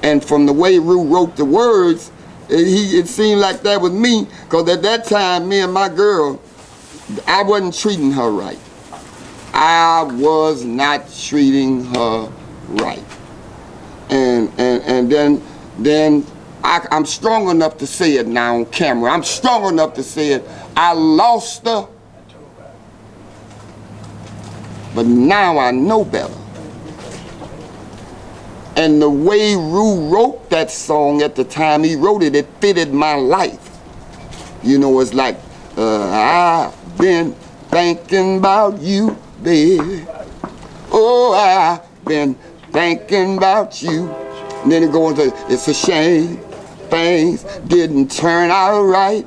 And from the way Rue wrote the words, it seemed like that was me, because at that time, me and my girl, I wasn't treating her right. I was not treating her right. And then I'm strong enough to say it now on camera. I'm strong enough to say it. I lost her, but now I know better. And the way Rue wrote that song at the time he wrote it, it fitted my life. You know, it's like, I've been thinking about you, baby. Oh, I've been thinking about you. And then it goes into, it's a shame things didn't turn out right.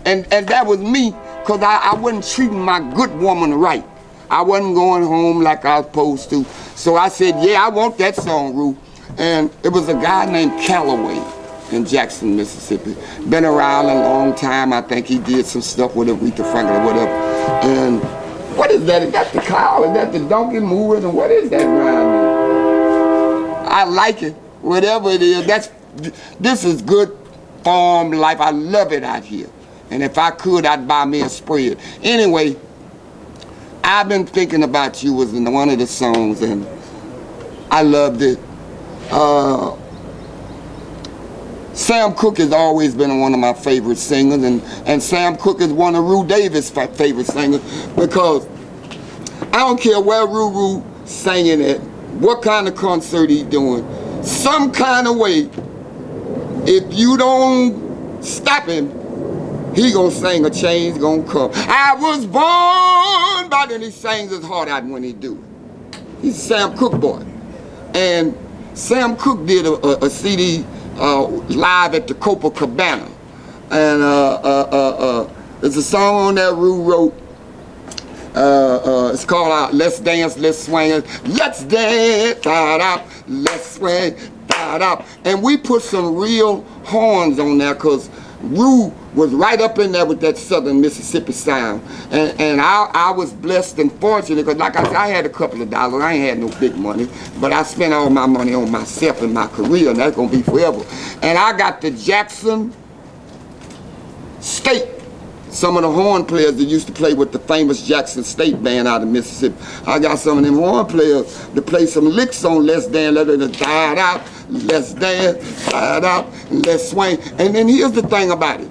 And that was me, because I wasn't treating my good woman right. I wasn't going home like I was supposed to. So I said, yeah, I want that song, Rue. And it was a guy named Calloway in Jackson, Mississippi. Been around a long time. I think he did some stuff with Aretha Franklin or whatever. And what is that? Is that the cow? Is that the donkey moving? And what is that around there? I like it. Whatever it is, this is good farm life. I love it out here. And if I could, I'd buy me a spread. Anyway, I've been thinking about you was in one of the songs, and I loved it. Sam Cooke has always been one of my favorite singers, and Sam Cooke is one of Rue Davis' favorite singers, because I don't care where Rue singing at, what kind of concert he's doing, some kind of way, if you don't stop him, he gonna sing A Change Gonna Come. I was born, but then he sings his heart out when he do it. He's a Sam Cooke boy. And Sam Cooke did a CD live at the Copacabana. And there's a song on there Rue wrote. It's called Let's Dance, Let's Swing. Let's dance, da-da, let's swing, da-da. And we put some real horns on there, because Rue was right up in there with that Southern Mississippi sound. And I was blessed and fortunate, because like I said, I had a couple of dollars. I ain't had no big money, but I spent all my money on myself and my career, and that's gonna be forever. And I got the Jackson State some of the horn players that used to play with the famous Jackson State Band out of Mississippi. I got some of them horn players to play some licks on Let's Dance, let it die out, let's dance, die out, let's swing. And then here's the thing about it.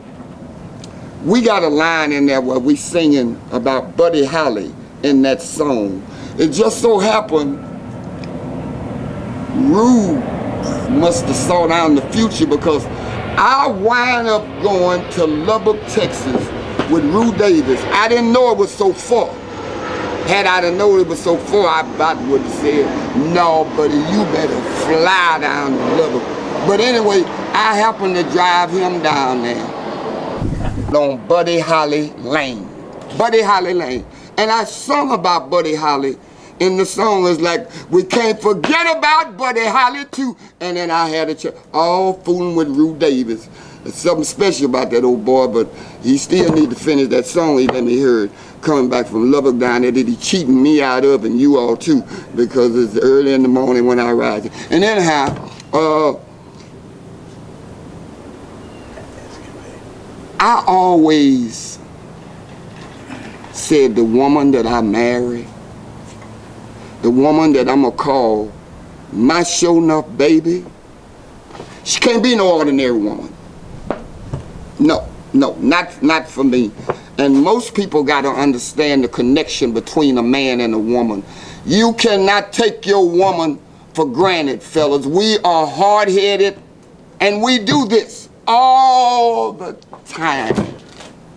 We got a line in there where we singing about Buddy Holly in that song. It just so happened Rue must have saw down the future, because I wind up going to Lubbock, Texas with Rue Davis. I didn't know it was so far. Had I known it was so far, I about would have said, no, buddy, you better fly down to Lubbock. But anyway, I happened to drive him down there on Buddy Holly Lane. Buddy Holly Lane. And I sung about Buddy Holly in the song. It's like, we can't forget about Buddy Holly too. And then I had a all fooling with Rue Davis. There's something special about that old boy, but he still need to finish that song he let me hear coming back from Lubbock down there that he cheating me out of, and you all too, because it's early in the morning when I rise. And anyhow, I always said the woman that I marry, the woman that I'm gonna call my sure enough baby, she can't be no ordinary woman. No, not for me. And most people gotta understand the connection between a man and a woman. You cannot take your woman for granted, fellas. We are hard-headed, and we do this all the time.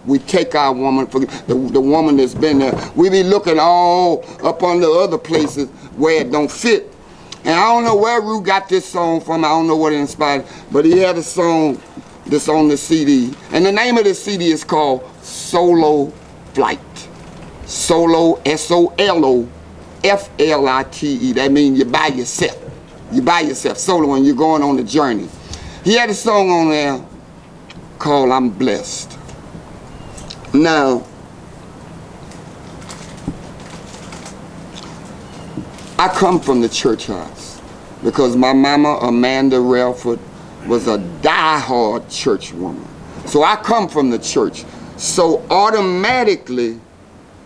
We take our woman for the woman that's been there. We be looking all up on the other places where it don't fit. And I don't know where Rue got this song from. I don't know what it inspired, but he had a song that's on the CD. And the name of the CD is called Solo Flight. Solo, S-O-L-O, F-L-I-T-E. That means you're by yourself. You're by yourself, solo, and you're going on a journey. He had a song on there called I'm Blessed. Now, I come from the church house because my mama, Amanda Relford, was a die-hard church woman. So I come from the church. So automatically,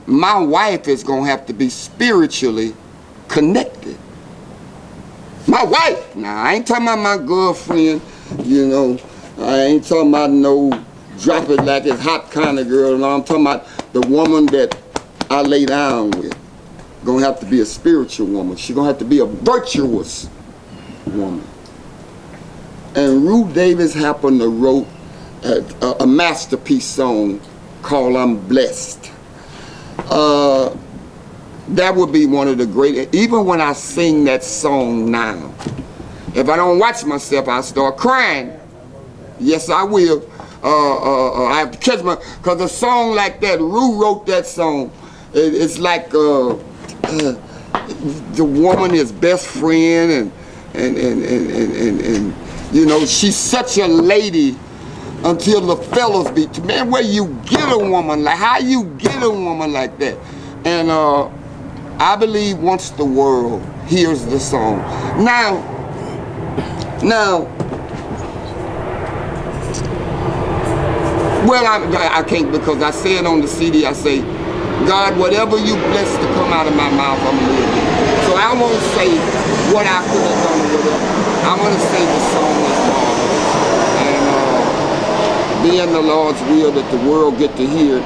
my wife is gonna have to be spiritually connected. My wife. Now, I ain't talking about my girlfriend, you know. I ain't talking about no drop it like it's hot kind of girl. No, I'm talking about the woman that I lay down with. Gonna have to be a spiritual woman. She's gonna have to be a virtuous woman. And Rue Davis happened to wrote a masterpiece song called I'm Blessed. That would be one of the great, even when I sing that song now, if I don't watch myself, I start crying. Yes, I will. I have to catch because a song like that, Rue wrote that song. It's like the woman is best friend, and you know, she's such a lady until the fellas be, man, where you get a woman, like how you get a woman like that. And I believe once the world hears the song. Now, well, I can't, because I say it on the CD, I say, God, whatever you bless to come out of my mouth, I'm gonna live it. So I won't say what I could have done or whatever. I'm gonna say the song is marvelous. And being the Lord's will that the world get to hear,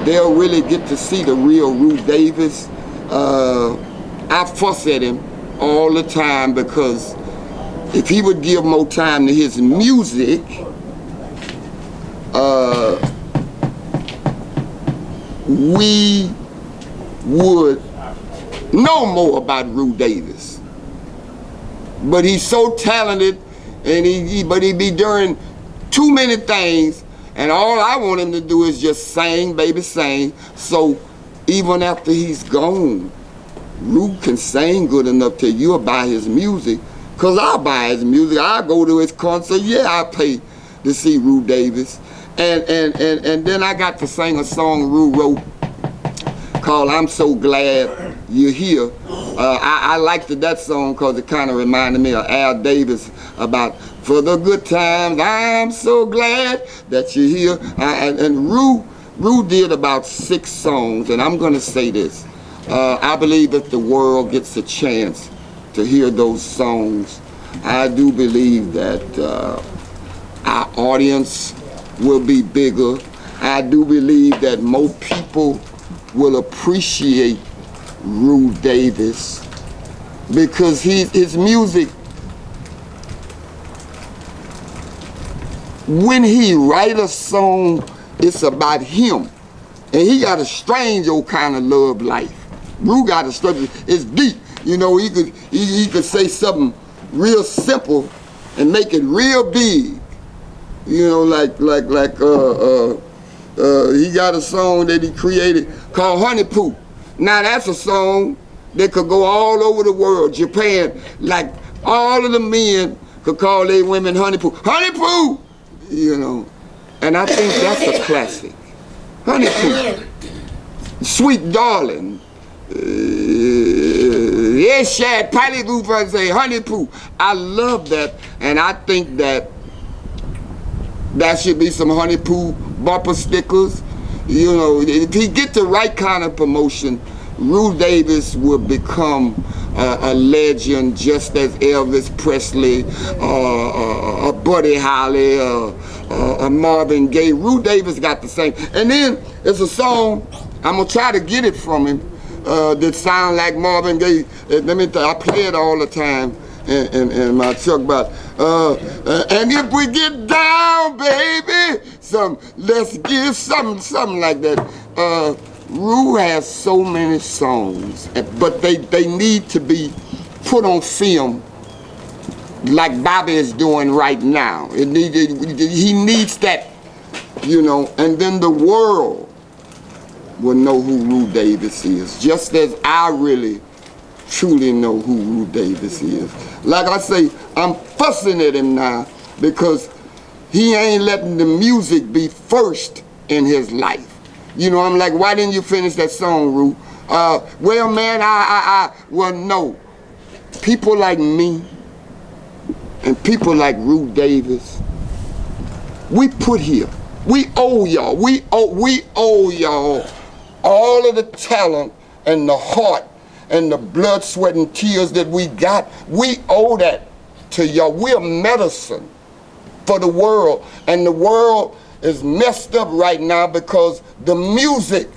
they'll really get to see the real Rue Davis. I fuss at him all the time because if he would give more time to his music, we would know more about Rue Davis. But he's so talented, and but he be doing too many things, and all I want him to do is just sing, baby, sing. So even after he's gone, Rue can sing good enough till you'll buy his music, because I'll buy his music. I'll go to his concert. Yeah, I pay to see Rue Davis. And then I got to sing a song Rue wrote called I'm So Glad You're Here. I liked that song because it kind of reminded me of Al Davis about, for the good times, I'm so glad that you're here. And Rue Rue did about 6 songs, and I'm going to say this. I believe if the world gets a chance to hear those songs, I do believe that our audience will be bigger. I do believe that more people will appreciate Rue Davis because his music, when he write a song, it's about him. And he got a strange old kind of love life. Rue got a strange, it's deep. You know, he could say something real simple and make it real big. You know, he got a song that he created called Honey Poo. Now that's a song that could go all over the world. Japan, like all of the men could call their women Honey Poo. Honey Poo! You know, and I think that's a classic. Honey Poo. Sweet Darling. Yes, Shad, Patty Boo, say Honey Poo. I love that, and I think that should be some Honey Poo bumper stickers. You know, if he get the right kind of promotion, Rue Davis will become a legend, just as Elvis Presley, a Buddy Holly, a Marvin Gaye. Rue Davis got the same. And then it's a song, I'm gonna try to get it from him, that sound like Marvin Gaye. I play it all the time in my truck, but and if we get down, baby, let's give something like that. Rue has so many songs, but they need to be put on film like Bobby is doing right now. He needs that, you know, and then the world will know who Rue Davis is, just as I really truly know who Rue Davis is. Like I say, I'm fussing at him now because he ain't letting the music be first in his life. You know, I'm like, why didn't you finish that song, Rue? Well, man, well, no. People like me and people like Rue Davis, we put here. We owe y'all. We owe y'all all of the talent and the heart and the blood, sweat, and tears that we got. We owe that to y'all. We're medicine for the world, and the world is messed up right now because the music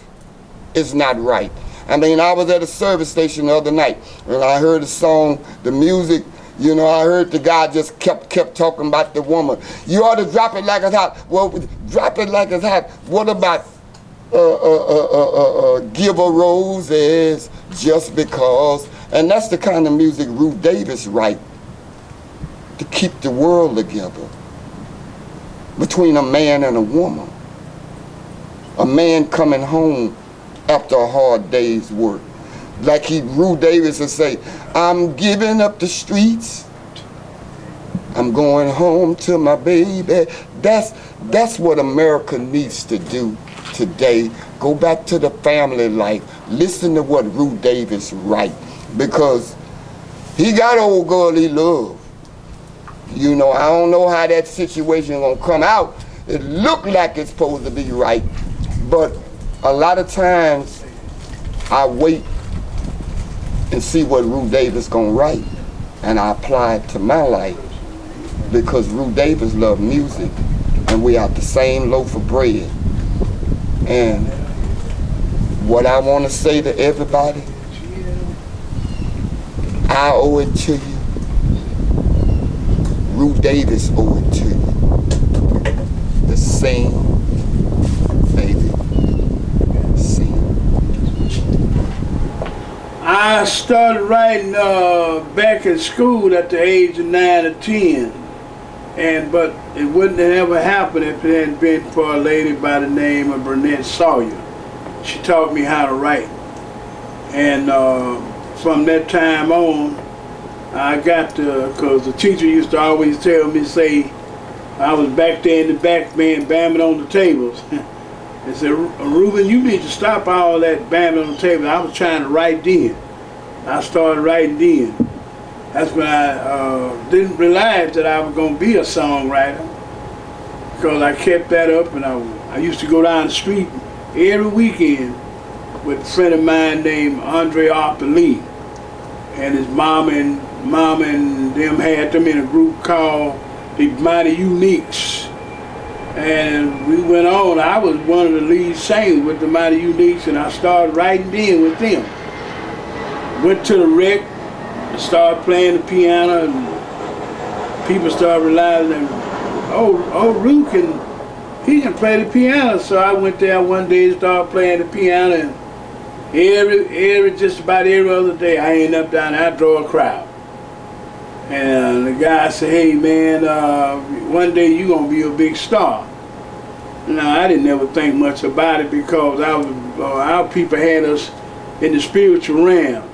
is not right. I mean, I was at a service station the other night and I heard a song, the music, you know, I heard the guy just kept talking about the woman. You ought to drop it like it's hot. Well, drop it like it's hot. What about give her roses just because? And that's the kind of music Rue Davis write to keep the world together, between a man and a woman. A man coming home after a hard day's work. Like Rue Davis would say, I'm giving up the streets. I'm going home to my baby. That's what America needs to do today. Go back to the family life. Listen to what Rue Davis write, because he got old girl he loved. You know, I don't know how that situation gonna come out. It looked like it's supposed to be right, but a lot of times I wait and see what Rue Davis gonna write, and I apply it to my life, because Rue Davis loved music, and we have the same loaf of bread. And what I want to say to everybody, I owe it to you. Rue Davis owe it to you. The same, baby. Sing. I started writing back in school at the age of 9 or 10, but it wouldn't have ever happened if it hadn't been for a lady by the name of Burnett Sawyer. She taught me how to write, and from that time on, I got to, because the teacher used to always tell me, say, I was back there in the back, man, bamming on the tables. They said, Reuben, you need to stop all that bamming on the table. I was trying to write then. I started writing then. That's when I didn't realize that I was going to be a songwriter, because I kept that up, and I used to go down the street every weekend with a friend of mine named Andre Arthur Lee, and his mom and them had them in a group called the Mighty Uniques. And we went on. I was one of the lead singers with the Mighty Uniques, and I started writing then with them. Went to the rec, started playing the piano, and people started realizing, oh, Rue he can play the piano. So I went there one day and started playing the piano, and just about every other day I end up down there, I draw a crowd. And the guy said, hey man, one day you're gonna be a big star. Now I didn't ever think much about it because our people had us in the spiritual realm,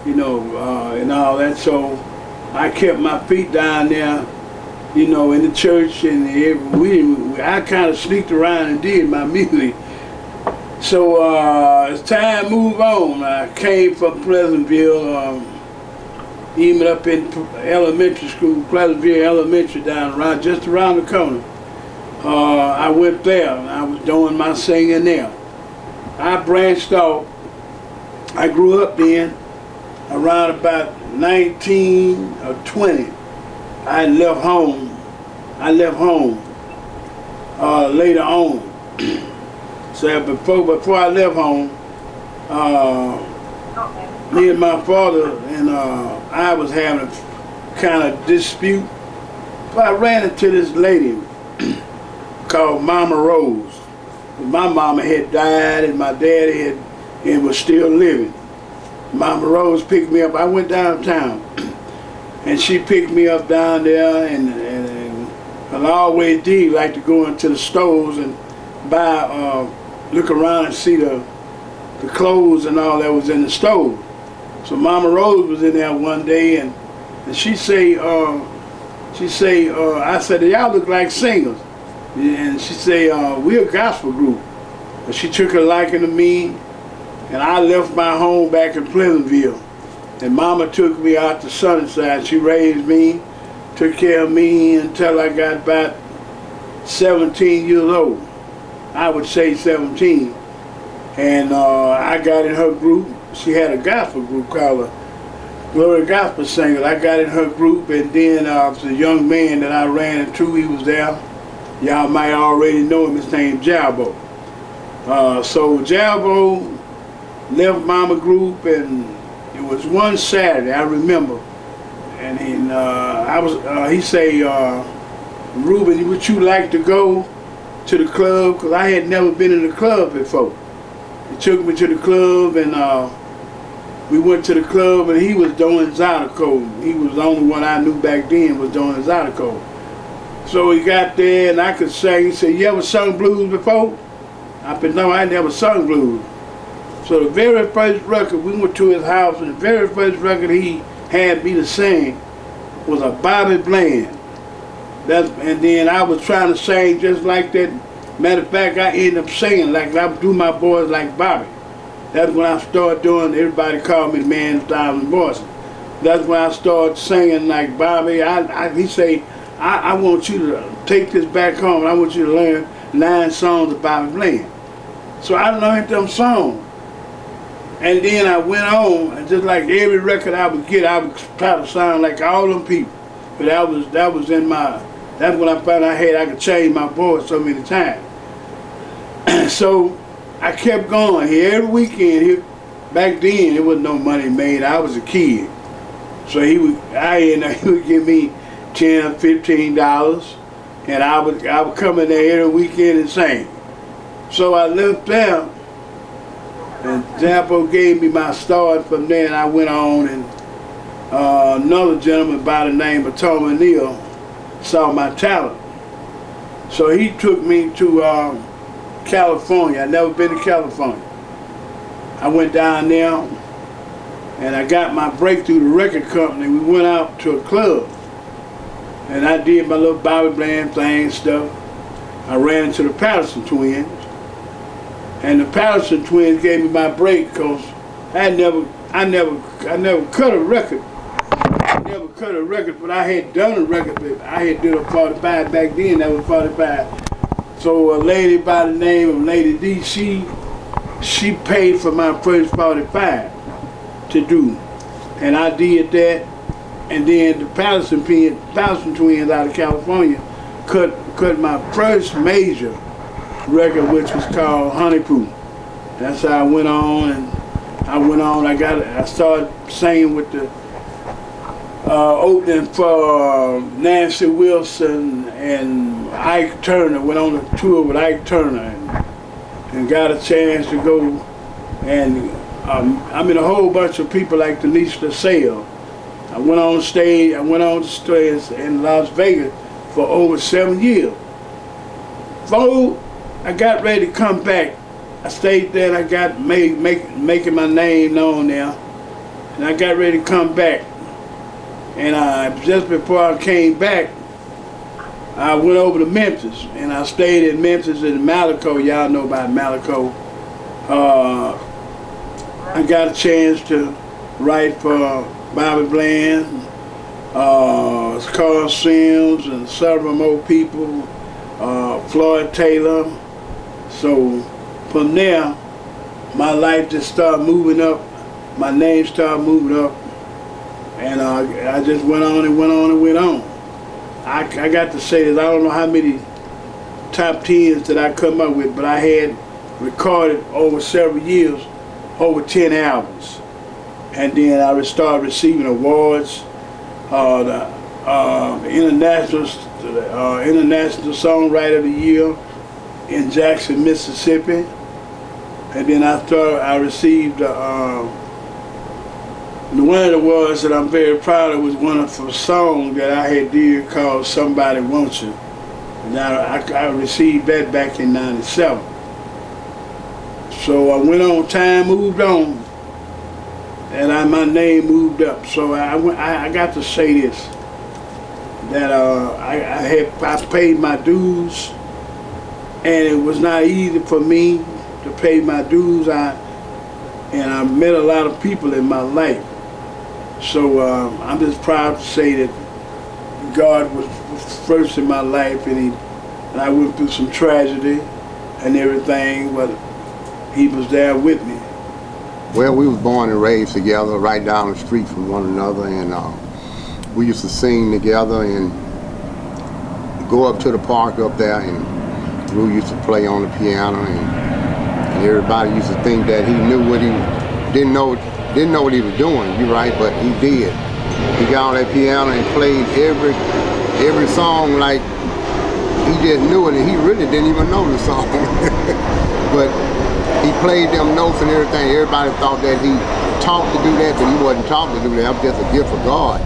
you know, and all that. So I kept my feet down there, you know, in the church, and I kind of sneaked around and did my music. So as time moved on, I came from Pleasantville, even up in elementary school, Pleasantville Elementary, just around the corner. I went there, and I was doing my singing there. I branched off. I grew up then, around about 19 or 20. I left home later on. So before I left home, me and my father and I was having a kind of dispute. So I ran into this lady called Mama Rose. My mama had died and my daddy was still living. Mama Rose picked me up. I went downtown and she picked me up down there, and I always did like to go into the stores and buy, look around and see the clothes and all that was in the store. So Mama Rose was in there one day, and I said, y'all look like singers. And she said, we're a gospel group. And she took a liking to me, and I left my home back in Pleasantville. And Mama took me out to Sunnyside. She raised me, took care of me until I got about 17 years old. I would say 17. And I got in her group. She had a gospel group called the Glory Gospel Singers. I got in her group, and then the young man that I ran into, he was there. Y'all might already know him. His name Jalbo. So Jalbo left Mama group, and it was one Saturday, I remember. And he say, Ruben, would you like to go to the club? Because I had never been in the club before. He took me to the club, and we went to the club, and he was doing Zydeco. He was the only one I knew back then was doing Zydeco. So he got there, and I could sing. He said, you ever sung blues before? I said, no, I never sung blues. So the very first record, we went to his house, and the very first record he had me to sing was a Bobby Bland. And then I was trying to sing just like that. Matter of fact, I ended up singing like I would do my boys like Bobby. That's when I started doing, everybody called me the man of 1,000 voices. That's when I started singing like Bobby. He say, I want you to take this back home, and I want you to learn 9 songs of Bobby Bland. So I learned them songs. And then I went on, and just like every record I would get, I would try to sound like all them people. But that was in my, that's when I found out I could change my voice so many times. So I kept going here every weekend. Back then, there wasn't no money made. I was a kid. So he would give me $10 or $15, and I would come in there every weekend and sing. So I left there, and Zappo gave me my start from there, and I went on, and another gentleman by the name of Tom O'Neill saw my talent. So he took me to California. I'd never been to California. I went down there, and I got my break through the record company. We went out to a club, and I did my little Bobby Bland thing stuff. I ran into the Patterson twins, and the Patterson twins gave me my break because I never cut a record. I never cut a record, but I had done a record. But I had did a 45 back then. That was 45. So a lady by the name of Lady D, she paid for my first 45 to do. And I did that. And then the Patterson twins out of California cut my first major record, which was called Honeypoo. That's how I went on, and I started singing with the opening for Nancy Wilson and Ike Turner. Went on a tour with Ike Turner and got a chance to go. And I mean, a whole bunch of people like Denise LaSalle. I went on stage in Las Vegas for over 7 years. Before I got ready to come back, I stayed there and I got making my name known there. And I got ready to come back. And just before I came back, I went over to Memphis. And I stayed in Memphis in Malaco. Y'all know about Malaco. I got a chance to write for Bobby Bland, Carl Sims, and several more people, Floyd Taylor. So from there, my life just started moving up. My name started moving up, and I just went on and went on and went on. I got to say this, I don't know how many top 10s that I come up with, but I had recorded over several years, over 10 albums. And then I started receiving awards, the International Songwriter of the Year in Jackson, Mississippi. And then I received one of the awards that I'm very proud of was one of a song that I had did called Somebody Wants You. And I received that back in '97. So I went on, time moved on, and my name moved up. So I got to say this, that I paid my dues, and it was not easy for me to pay my dues. And I met a lot of people in my life. So I'm just proud to say that God was first in my life, and I went through some tragedy and everything, but He was there with me. Well, we was born and raised together right down the street from one another, and we used to sing together and go up to the park up there, and Rue used to play on the piano, and everybody used to think that he knew what he didn't know what he was doing. You're right, but he did. He got on that piano and played every song like he just knew it, and he really didn't even know the song. But he played them notes and everything. Everybody thought that he taught to do that, but he wasn't taught to do that. That was just a gift of God.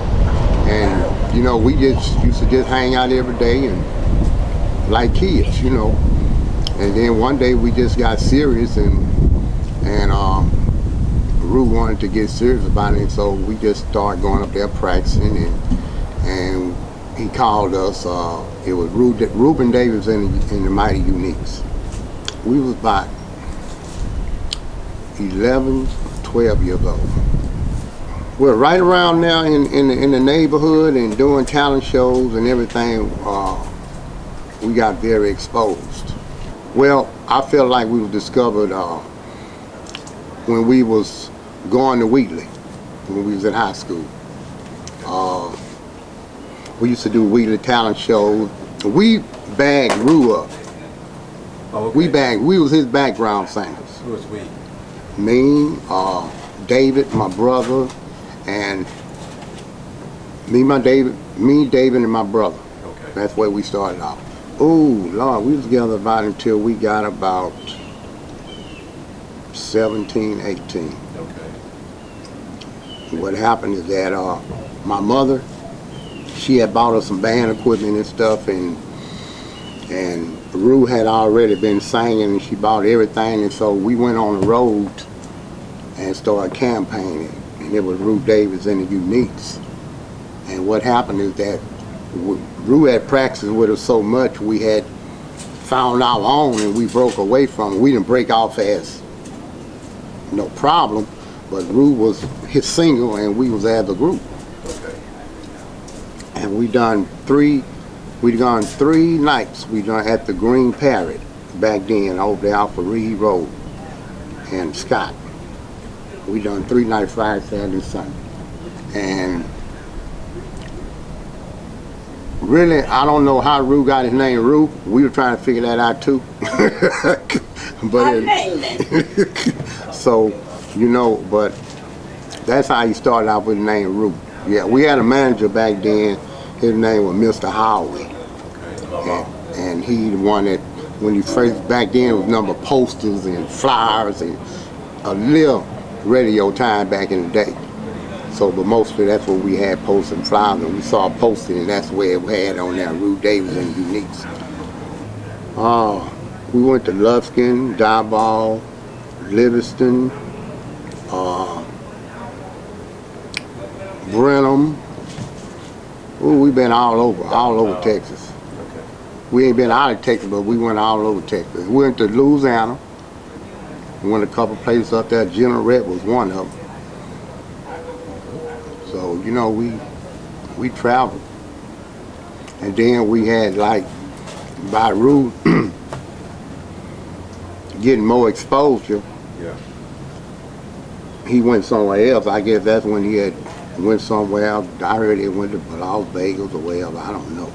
And you know, we just used to just hang out every day and like kids, you know. And then one day we just got serious, and Rue wanted to get serious about it, so we just started going up there practicing, and he called us. It was Reuben Davis and the Mighty Uniques. We was about 11, 12 years old. Well, right around now in the neighborhood and doing talent shows and everything, we got very exposed. Well, I felt like we were discovered when we was going to Wheatley, when we was in high school. We used to do Wheatley talent shows. We bagged Rue up. Oh, okay. We was his background singers. Who was we? Me, David, my brother, and David, and my brother. Okay. That's where we started off. Oh, Lord, we was together about until we got about 17, 18. Okay. What happened is that my mother, she had bought us some band equipment and stuff, and Rue had already been singing, and she bought everything, and so we went on the road and started campaigning, and it was Rue Davis and the Uniques. And what happened is that Rue had practiced with us so much, we had found our own, and we broke away from it. We didn't break off as no problem, but Rue was his single and we was as a group. Okay. And we done 3 We'd gone 3 nights. We done at the Green Parrot back then, over there off of Reed Road and Scott. We done 3 nights, Friday, Saturday, and Sunday. And really, I don't know how Rue got his name Rue. We were trying to figure that out too. But so, you know, but that's how he started out with the name Rue. Yeah, we had a manager back then. His name was Mr. Howley. And he the one that, when he first, back then, it was number posters and flyers and a little radio time back in the day. So, but mostly that's what we had, posters and flyers, and we saw posting, and that's where we had on there, Rue Davis and Uniques. We went to Lufkin, Diboll, Livingston, Brenham. Ooh, we've been all over Texas. We ain't been out of Texas, but we went all over Texas. We went to Louisiana. We went a couple places up there. General Rep was one of them. So, you know, we traveled. And then we had, like, by Rue getting more exposure, Yeah. he went somewhere else. I guess that's when he had went somewhere else. I heard he went to Las Vegas or wherever, I don't know.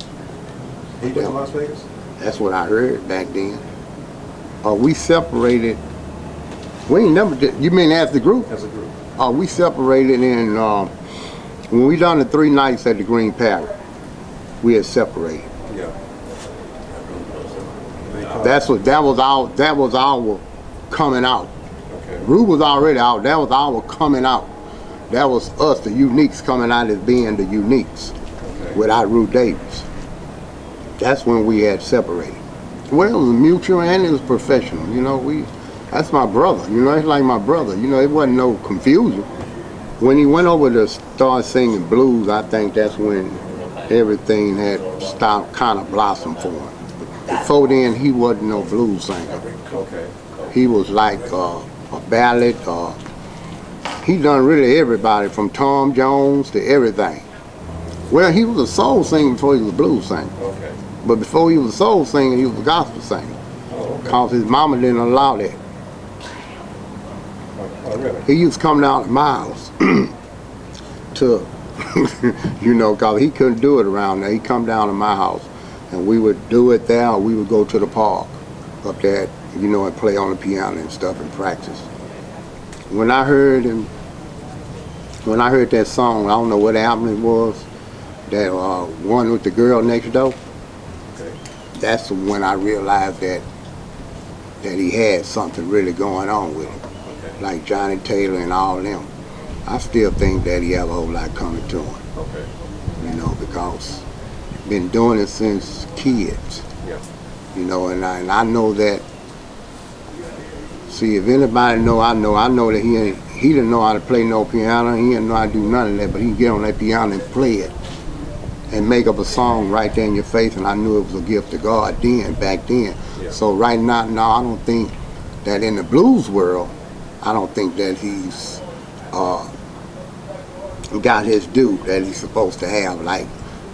He went to Las Vegas? That's what I heard back then. We separated, we ain't never did, you mean as the group? As a group. We separated in, when we done the 3 nights at the Green Parrot, we had separated. Yeah. That was our coming out. Okay. Rue was already out, that was our coming out. That was us, the Uniques, coming out as being the Uniques, Okay. without Rue Davis. That's when we had separated. Well, it was mutual and it was professional, you know, that's my brother, you know, it's like my brother, you know, it wasn't no confusion. When he went over to start singing blues, I think that's when everything had stopped, kind of blossomed for him. Before then, he wasn't no blues singer. Okay. He was like a ballad, he done really everybody from Tom Jones to everything. Well, he was a soul singer before he was a blues singer. Okay. But before he was a soul singer, he was a gospel singer. Oh, okay. Because his mama didn't allow that. Oh, really? He used to come down to my house to, you know, because he couldn't do it around there. He'd come down to my house and we would do it there, or we would go to the park up there, you know, and play on the piano and stuff and practice. When I heard that song, I don't know what album it was, that one with the girl next door, Okay. that's when I realized that he had something really going on with him. Okay. Like Johnny Taylor and all them. I still think that he have a whole lot coming to him, Okay. you know, because been doing it since kids, Yeah. you know, and I know that. See, if anybody know, I know that he didn't know how to play no piano. He didn't know how to do none of that, but he can get on that piano and play it and make up a song right there in your face. And I knew it was a gift to God back then. Yeah. So right now, I don't think that in the blues world, I don't think that he's got his due that he's supposed to have, like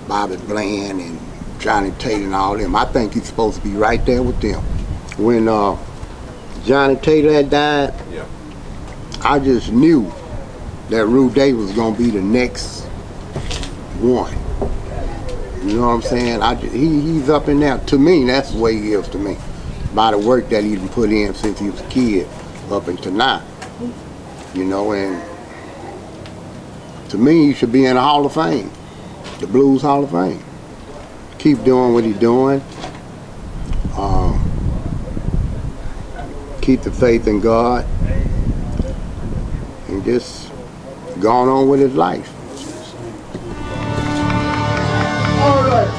Bobby Bland and Johnny Taylor and all them. I think he's supposed to be right there with them. When Johnny Taylor had died, Yeah. I just knew that Rue Davis was gonna be the next one. You know what I'm saying? He's up in there. To me, that's the way he is to me. By the work that he's put in since he was a kid up until now. You know, and to me, he should be in the Hall of Fame, the Blues Hall of Fame. Keep doing what he's doing. Keep the faith in God, and just going on with his life. All right.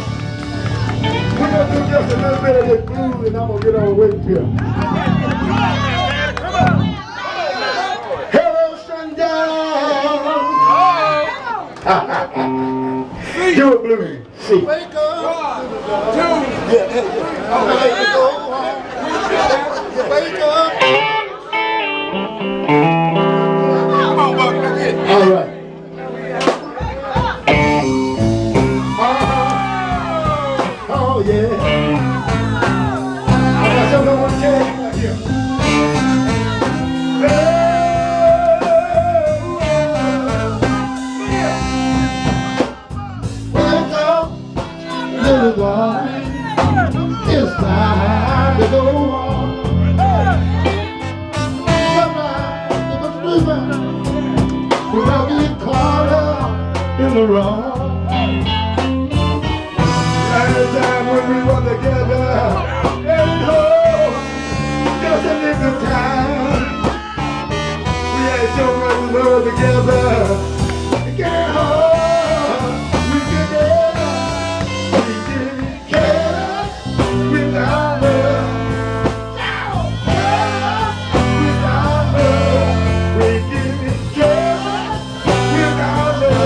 We're going to do just a little bit of this blues, and I'm going to get on with you. Hello, sundown. Do it, blues. See. Wake up. Wake up. All right. sweeter without getting caught up in the wrong. Last time when we were together, and just a little time, we had so much love together. It can't hold, we didn't care without love. Without love, we didn't care without love.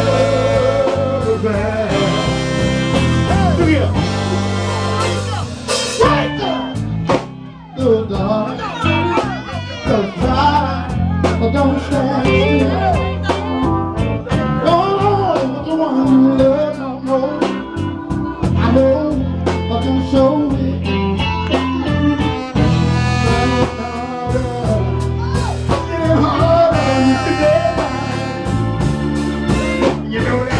Wake up, little darling, don't cry or don't stand still. Oh, the one you love, I know I can show it. You know that.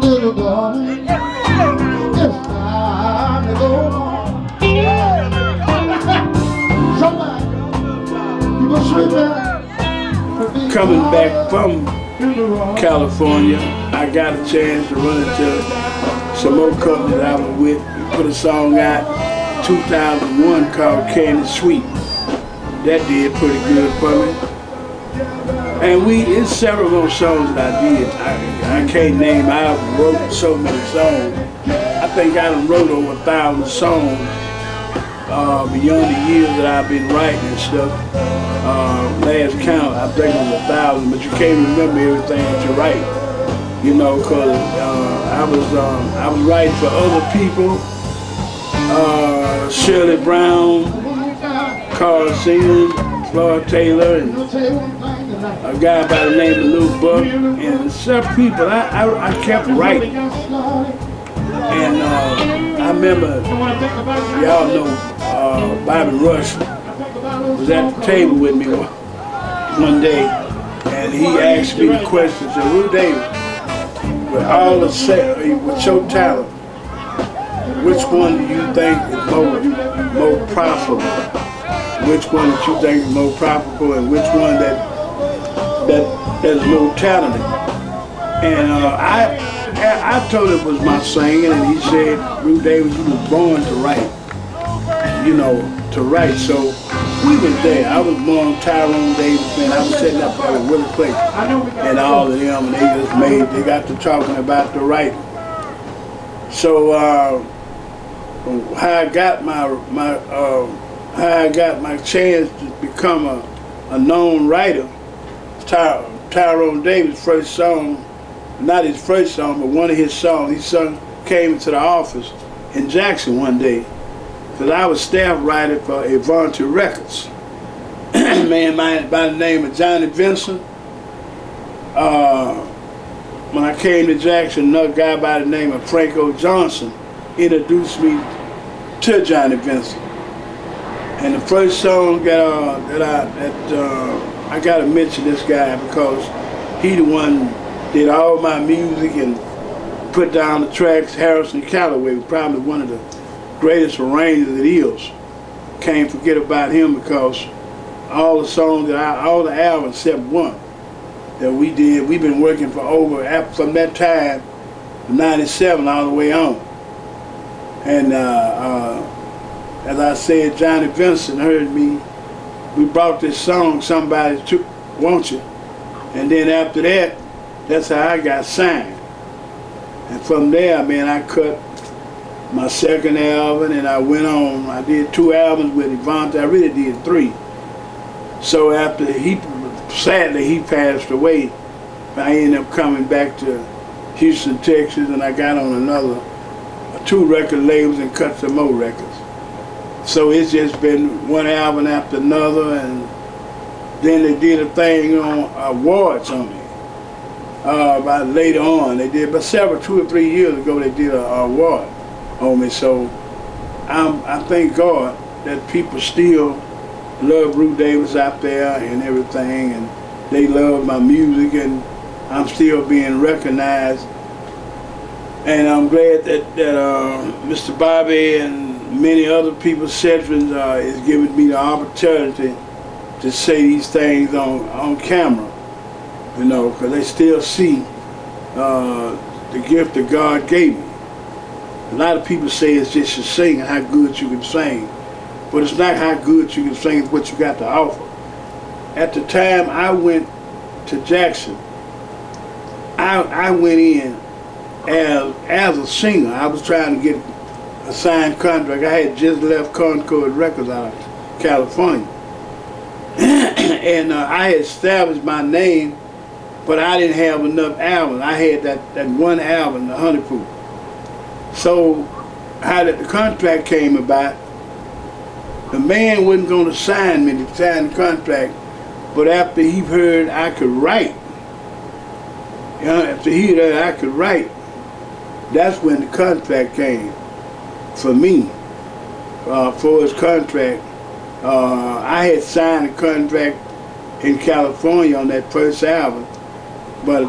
Little darling, it's time to go home. Somebody, you go sleep there. Coming back from California, I got a chance to run into some more companies I was with. We put a song out 2001 called Candy Sweet. That did pretty good for me. And it's several more songs that I did. I can't name, I wrote so many songs. I think I done wrote over 1,000 songs beyond the years that I've been writing and stuff. Last count, I think it was 1,000, but you can't remember everything that you write. You know, cause I was writing for other people. Shirley Brown, Carl Simmons, Floyd Taylor, and a guy by the name of Lou Buck, and several people. I kept writing, and I remember, y'all know, Bobby Rush was at the table with me one day, and he asked me the question, said, Rue Davis, with your talent, which one do you think is more profitable? Which one that you think is more profitable, and which one that's more talented? And I told him it was my singing, and he said, Rue Davis, you was born to write, you know, to write. So we was there. I was born Tyrone Davis, man. I was sitting up there with Willie Clayton and all of them, and they got to talking about the writing. So how I got my chance to become a known writer, Tyrone Davis' first song, not his first song, but one of his songs, came into the office in Jackson one day, because I was staff writer for Avanti Records. A man by the name of Johnny Vincent. When I came to Jackson, another guy by the name of Franco Johnson introduced me to Johnny Vincent. And the first song I gotta mention this guy, because he the one did all my music and put down the tracks. Harrison Calloway was probably one of the greatest arrangers it is. Can't forget about him, because all the songs all the albums except one that we did, we've been working for from that time, 97 all the way on. And as I said, Johnny Vincent heard me. We brought this song, Somebody Want You. And then after that, that's how I got signed. And from there, man, I cut my second album, and I went on. I did 2 albums with Avanti. I really did 3. So after sadly he passed away I ended up coming back to Houston, Texas, and I got on another 2 record labels and cut some more records. So it's just been one album after another, and then they did a thing on awards on me. About later on, they did, but 2 or 3 years ago, they did an award on me. So I thank God that people still love Rue Davis out there and everything, and they love my music, and I'm still being recognized. And I'm glad that Mr. Bobby and many other people, veterans, is giving me the opportunity to say these things on camera, you know, because they still see the gift that God gave me. A lot of people say it's just your singing, how good you can sing. But it's not how good you can sing, it's what you got to offer. At the time I went to Jackson, I went in as a singer. I was trying to get a signed contract. I had just left Concord Records out of California. And I had established my name, but I didn't have enough albums. I had that one album, The Honeypot. So how the contract came about, the man wasn't going to sign me to sign the contract, but after he heard I could write, you know, after he heard I could write, that's when the contract came for me, for his contract. I had signed a contract in California on that first album, but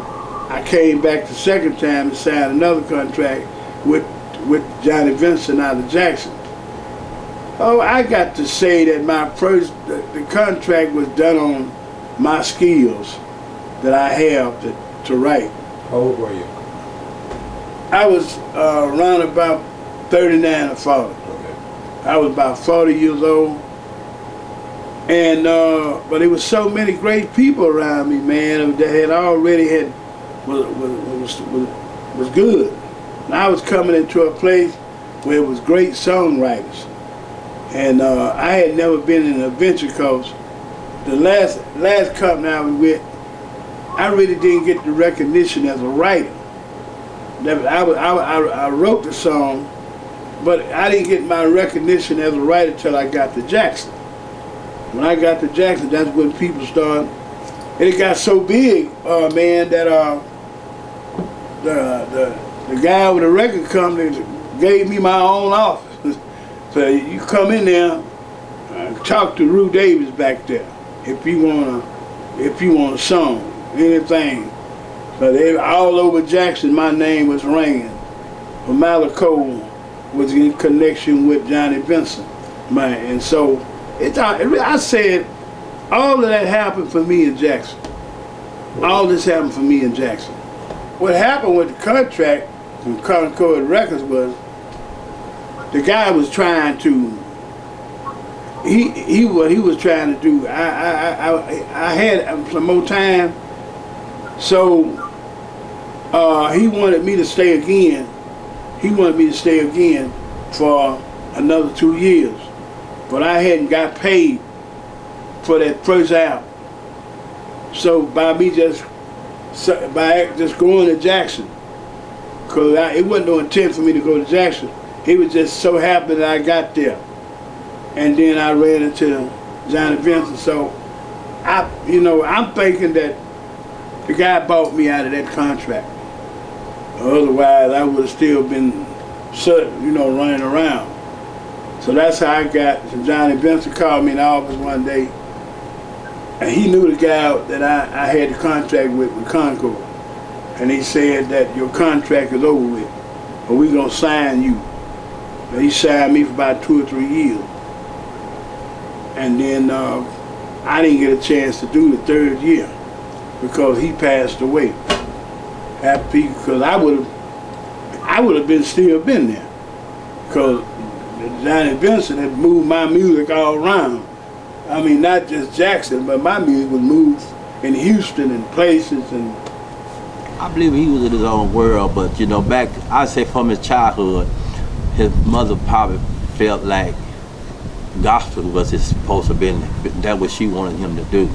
I came back the second time and signed another contract with Johnny Vincent out of Jackson. Oh, I got to say that the contract was done on my skills that I have to write. How old were you? I was around about 39 or 40. Okay. I was about 40 years old. And, but there was so many great people around me, man, that had already was good. And I was coming into a place where it was great songwriters. And I had never been in an adventure coach. The last company I was with, I really didn't get the recognition as a writer. I wrote the song, but I didn't get my recognition as a writer till I got to Jackson. When I got to Jackson, that's when people started, and it got so big, man, that the guy with the record company gave me my own office. So you come in there, talk to Rue Davis back there, if you want a song, anything. So they all over Jackson, my name was ringing. Malaco was in connection with Johnny Vincent, man, and so I said all of that happened for me in Jackson. All this happened for me in Jackson. What happened with the contract from Concord Records was the guy was trying to, what he was trying to do, I had some more time, so he wanted me to stay again. He wanted me to stay again for another 2 years, but I hadn't got paid for that first album. So by just going to Jackson, because it wasn't no intent for me to go to Jackson. He was just so happy that I got there. And then I ran into Johnny Vincent. So I'm thinking that the guy bought me out of that contract. Otherwise, I would have still been, running around. So that's how I got. So Johnny Vincent called me in the office one day, and he knew the guy that I had the contract with Concord. And he said that your contract is over with, but we're gonna sign you. And he signed me for about 2 or 3 years. And then I didn't get a chance to do the 3rd year because he passed away. Because I would have still been there. Because Johnny Vincent had moved my music all around. I mean, not just Jackson, but my music was moved in Houston and places. And I believe he was in his own world, but back, I say from his childhood, his mother probably felt like gospel was supposed to be, that what she wanted him to do.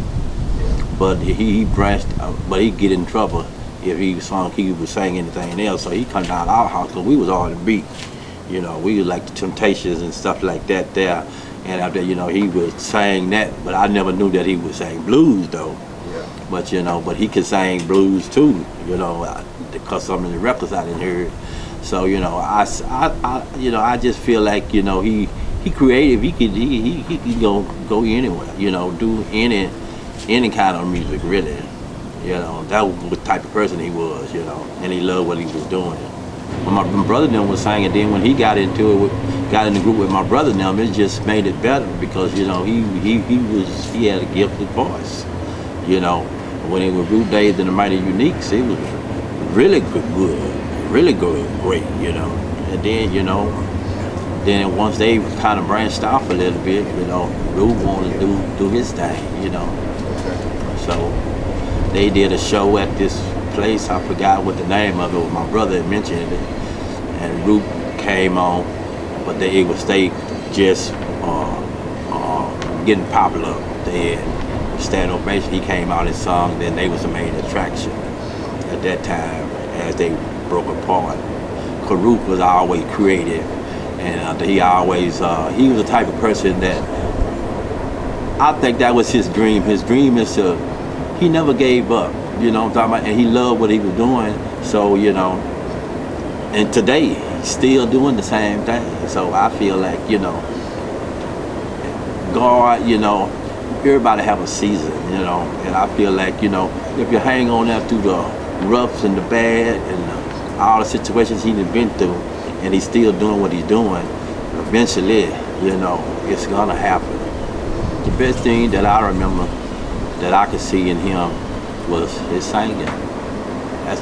but he branched, but he get in trouble if he was saying anything else. So he come down to our house because we was all the beat. You know, we was like the Temptations and stuff like that there. And after, you know, he was saying that, but I never knew that he was saying blues though. Yeah. But you know, but he could sing blues too. You know, because some of the records I didn't hear. So you know, I just feel like, you know, he creative. He could go anywhere. You know, do any kind of music really. You know, that was the type of person he was. You know, and he loved what he was doing. When my brother then was singing, then when he got in the group with my brother now, it just made it better because, you know, he had a gifted voice. You know, when it was Rue Davis and the Mighty Uniques, it was really good, great, you know. And then, you know, then once they kind of branched off a little bit, you know, Rue wanted to do his thing, you know. So they did a show at this place, I forgot what the name of it, my brother had mentioned it, and Rue came on, but they just getting popular. They had stand ovation. He came out and sung, then they was the main attraction at that time as they broke apart. Rue was always creative, and he was the type of person that I think that was his dream. His dream is he never gave up. You know what I'm talking about? And he loved what he was doing. So, you know, and today, he's still doing the same thing. So I feel like, you know, God, you know, everybody have a season, you know. And I feel like, you know, if you hang on there through the roughs and the bad and all the situations he's been through, and he's still doing what he's doing, eventually, you know, it's gonna happen. The best thing that I remember that I could see in him was his singing. That's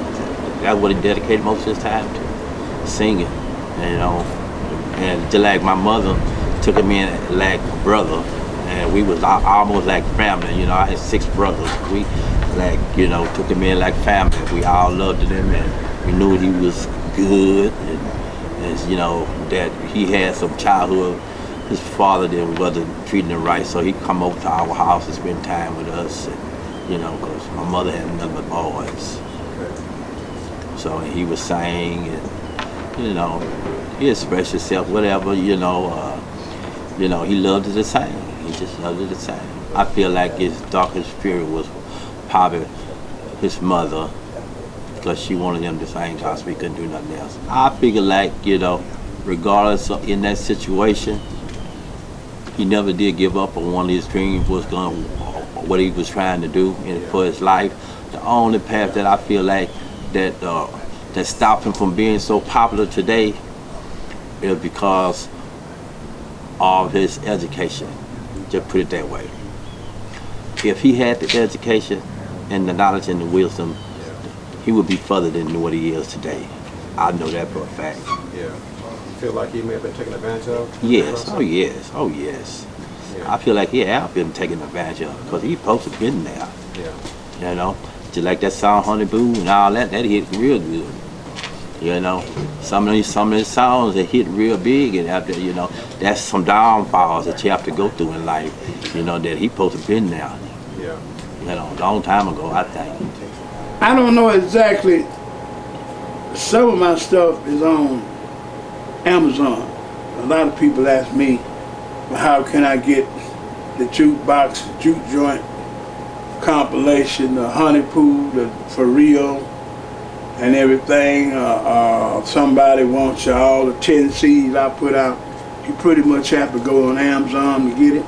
what he dedicated most of his time to, singing, you know. And just like my mother took him in like a brother, and we was almost like family, you know. I had 6 brothers. We, like, you know, took him in like family. We all loved him, and we knew he was good, and you know, that he had some childhood. His father then wasn't treating him right, so he'd come over to our house and spend time with us. And, you know, because my mother had nothing but boys. So he was saying, and, you know, he expressed himself, whatever, you know, he loved it the same. He just loved it the same. I feel like his darkest spirit was probably his mother, because she wanted him to sing gospel, he couldn't do nothing else. I figure like, you know, regardless of in that situation, he never did give up on one of his dreams was going what he was trying to do for his life. The only path that I feel like that stopped him from being so popular today is because of his education. Just put it that way. If he had the education and the knowledge and the wisdom, he would be further than what he is today. I know that for a fact. Yeah. You feel like he may have been taken advantage of? Yes. Oh yes. Oh yes. Yeah. I feel like he have been taken advantage of because he supposed to been there. Yeah. You know, just like that song "Honey Boo" and all that hit real good. You know, some of these songs that hit real big, and after, you know, that's some downfalls that you have to go through in life. You know, that he supposed to been there. Yeah. You know, a long time ago, I think. I don't know exactly. Some of my stuff is on Amazon. A lot of people ask me, well, how can I get the jukebox, juke joint compilation, the Honey Poo, the For Real, and everything. Somebody wants all the 10 CDs I put out. You pretty much have to go on Amazon to get it.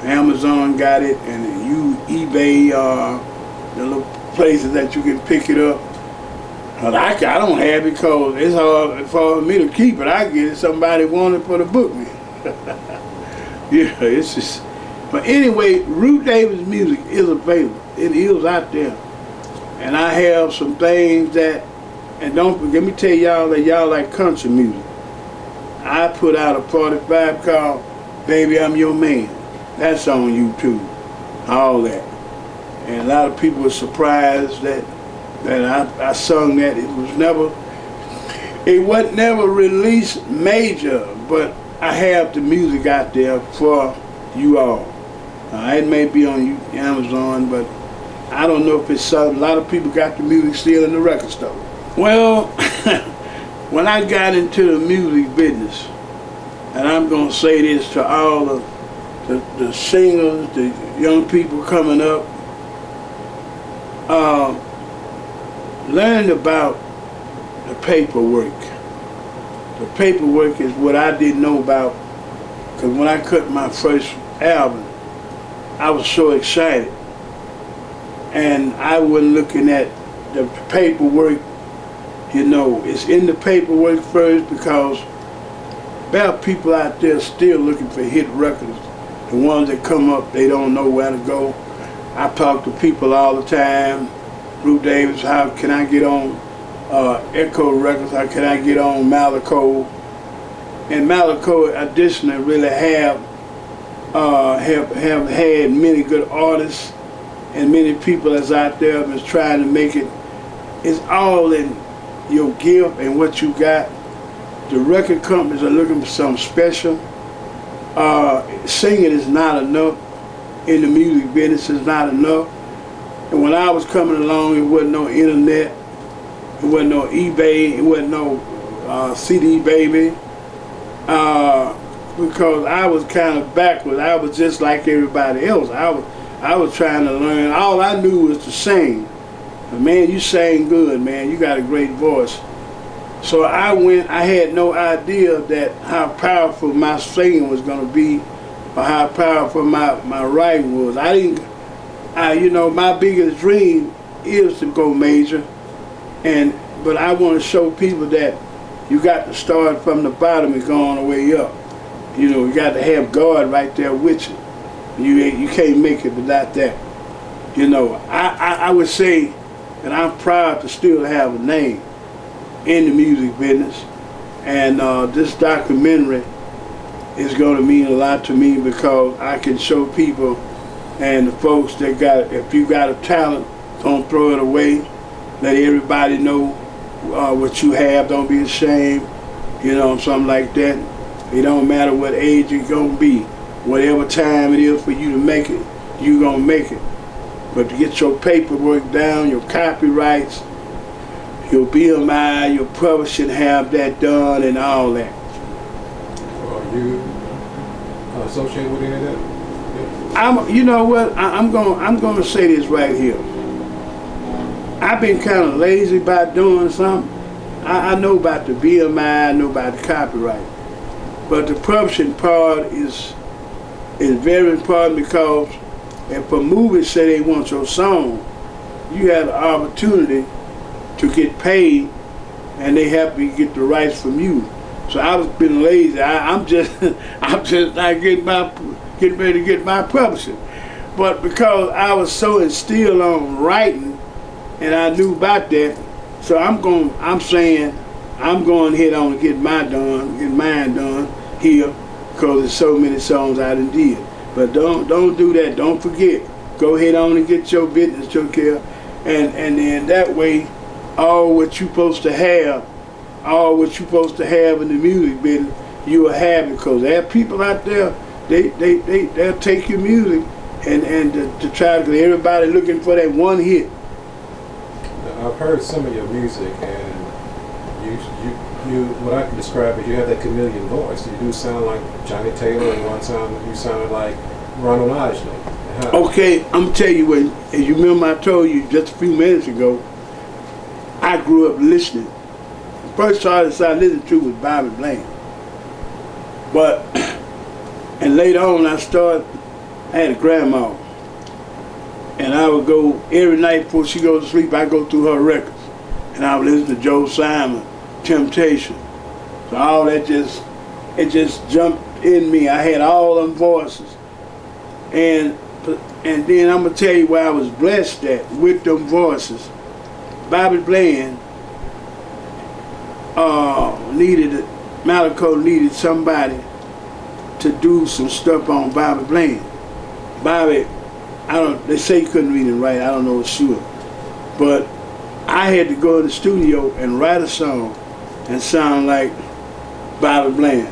Amazon got it, and eBay, the little places that you can pick it up. But I don't have it because it's hard for me to keep it. I get it, somebody wanted for the book, man. Yeah, it's just, but anyway, Rue Davis music is available. It is out there. And I have some things that, and don't forget me tell y'all that y'all like country music. I put out a 45 called Baby I'm Your Man. That's on YouTube, all that. And a lot of people were surprised that I sung that. It wasn't never released major, but I have the music out there for you all. It may be on Amazon, but I don't know if it's something, a lot of people got the music still in the record store. Well, when I got into the music business, and I'm gonna say this to all the singers, the young people coming up, learned about the paperwork. The paperwork is what I didn't know about, because when I cut my first album, I was so excited. And I wasn't looking at the paperwork, you know, it's in the paperwork first, because there are people out there still looking for hit records. The ones that come up, they don't know where to go. I talk to people all the time. Rue Davis, how can I get on Echo Records? How can I get on Malaco? And Malaco additionally really have had many good artists and many people that's out there that's trying to make it. It's all in your gift and what you got. The record companies are looking for something special. Singing is not enough. In the music business is not enough. And when I was coming along, it wasn't no internet, it wasn't no eBay, it wasn't no CD baby. Because I was kind of backwards. I was just like everybody else. I was trying to learn. All I knew was to sing. But man, you sang good, man. You got a great voice. So I had no idea that how powerful my singing was going to be, or how powerful my writing was. You know, my biggest dream is to go major, but I want to show people that you got to start from the bottom and go on the way up. You know, you got to have God right there with you. You can't make it without that. You know, I would say that I'm proud to still have a name in the music business, and this documentary is going to mean a lot to me, because I can show people and the folks that if you got a talent, don't throw it away. Let everybody know what you have. Don't be ashamed, you know, something like that. It don't matter what age you're going to be. Whatever time it is for you to make it, you're going to make it. But to get your paperwork down, your copyrights, your BMI, your publishing, have that done and all that. Are you associated with any of that? You know what? I'm going to say this right here. I've been kind of lazy about doing something. I know about the BMI, I know about the copyright, but the publishing part is very important, because if a movie say they want your song, you have the opportunity to get paid, and they have to get the rights from you. So I was been lazy. I'm just not getting ready to get my publishing. But because I was so instilled on writing, and I knew about that, so I'm saying I'm going head on to get mine done here, because there's so many songs I done did. But don't do that. Don't forget. Go ahead on and get your business took care, and then that way, all what you're supposed to have in the music business, you will have it. Because there are people out there, they'll take your music and to try to, everybody looking for that one hit. Now, I've heard some of your music, and you what I can describe is you have that chameleon voice. You do sound like Johnny Taylor, and one time you sounded like Ronald Isley. Okay, I'm gonna tell you what. As you remember, I told you just a few minutes ago, I grew up listening. The first artist I listened to was Bobby Bland. And later on, I had a grandma, and I would go every night before she goes to sleep. I go through her records, and I would listen to Joe Simon, Temptation. So all that it just jumped in me. I had all them voices, and then I'm gonna tell you where I was blessed at with them voices. Bobby Bland Malaco needed somebody to do some stuff on Bobby Bland. Bobby, they say he couldn't read and write, I don't know for sure. But I had to go in the studio and write a song and sound like Bobby Bland.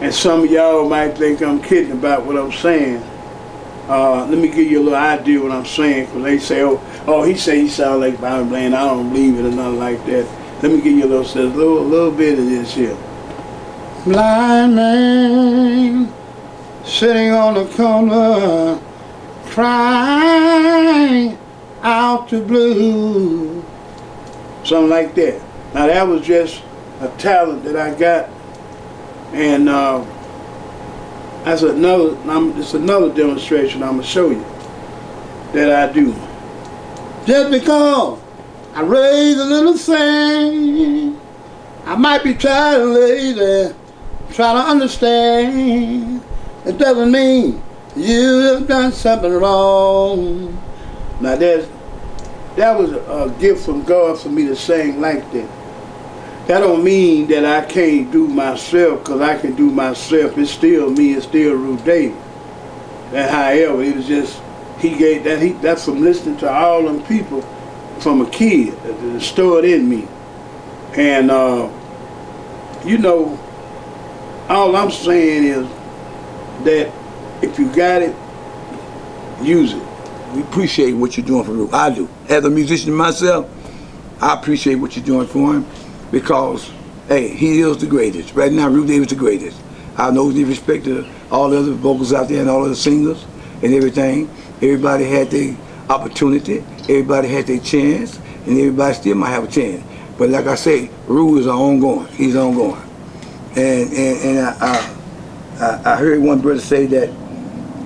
And some of y'all might think I'm kidding about what I'm saying. Let me give you a little idea what I'm saying, because they say, oh, he say he sound like Bobby Bland. I don't believe it or nothing like that. Let me give you a little bit of this here. Blind man sitting on the corner, crying out the blue. Something like that. Now that was just a talent that I got, and it's another demonstration I'm gonna show you that I do. Just because I raise a little thing, I might be tired and lazy, trying to understand. It doesn't mean you have done something wrong. Now that was a gift from God for me to sing like that. That don't mean that I can't do myself, because I can do myself. It's still me, it's still Rue Davis. And however, it was just, he gave that, that's from listening to all them people from a kid, that stored in me. And you know, all I'm saying is that if you got it, use it. We appreciate what you're doing for Rue. I do. As a musician myself, I appreciate what you're doing for him, because, hey, he is the greatest. Right now, Rue Davis is the greatest. I know the respect to all the other vocals out there and all the singers and everything. Everybody had their opportunity, everybody had their chance, and everybody still might have a chance. But like I say, Rue is ongoing. He's ongoing. And I heard one brother say that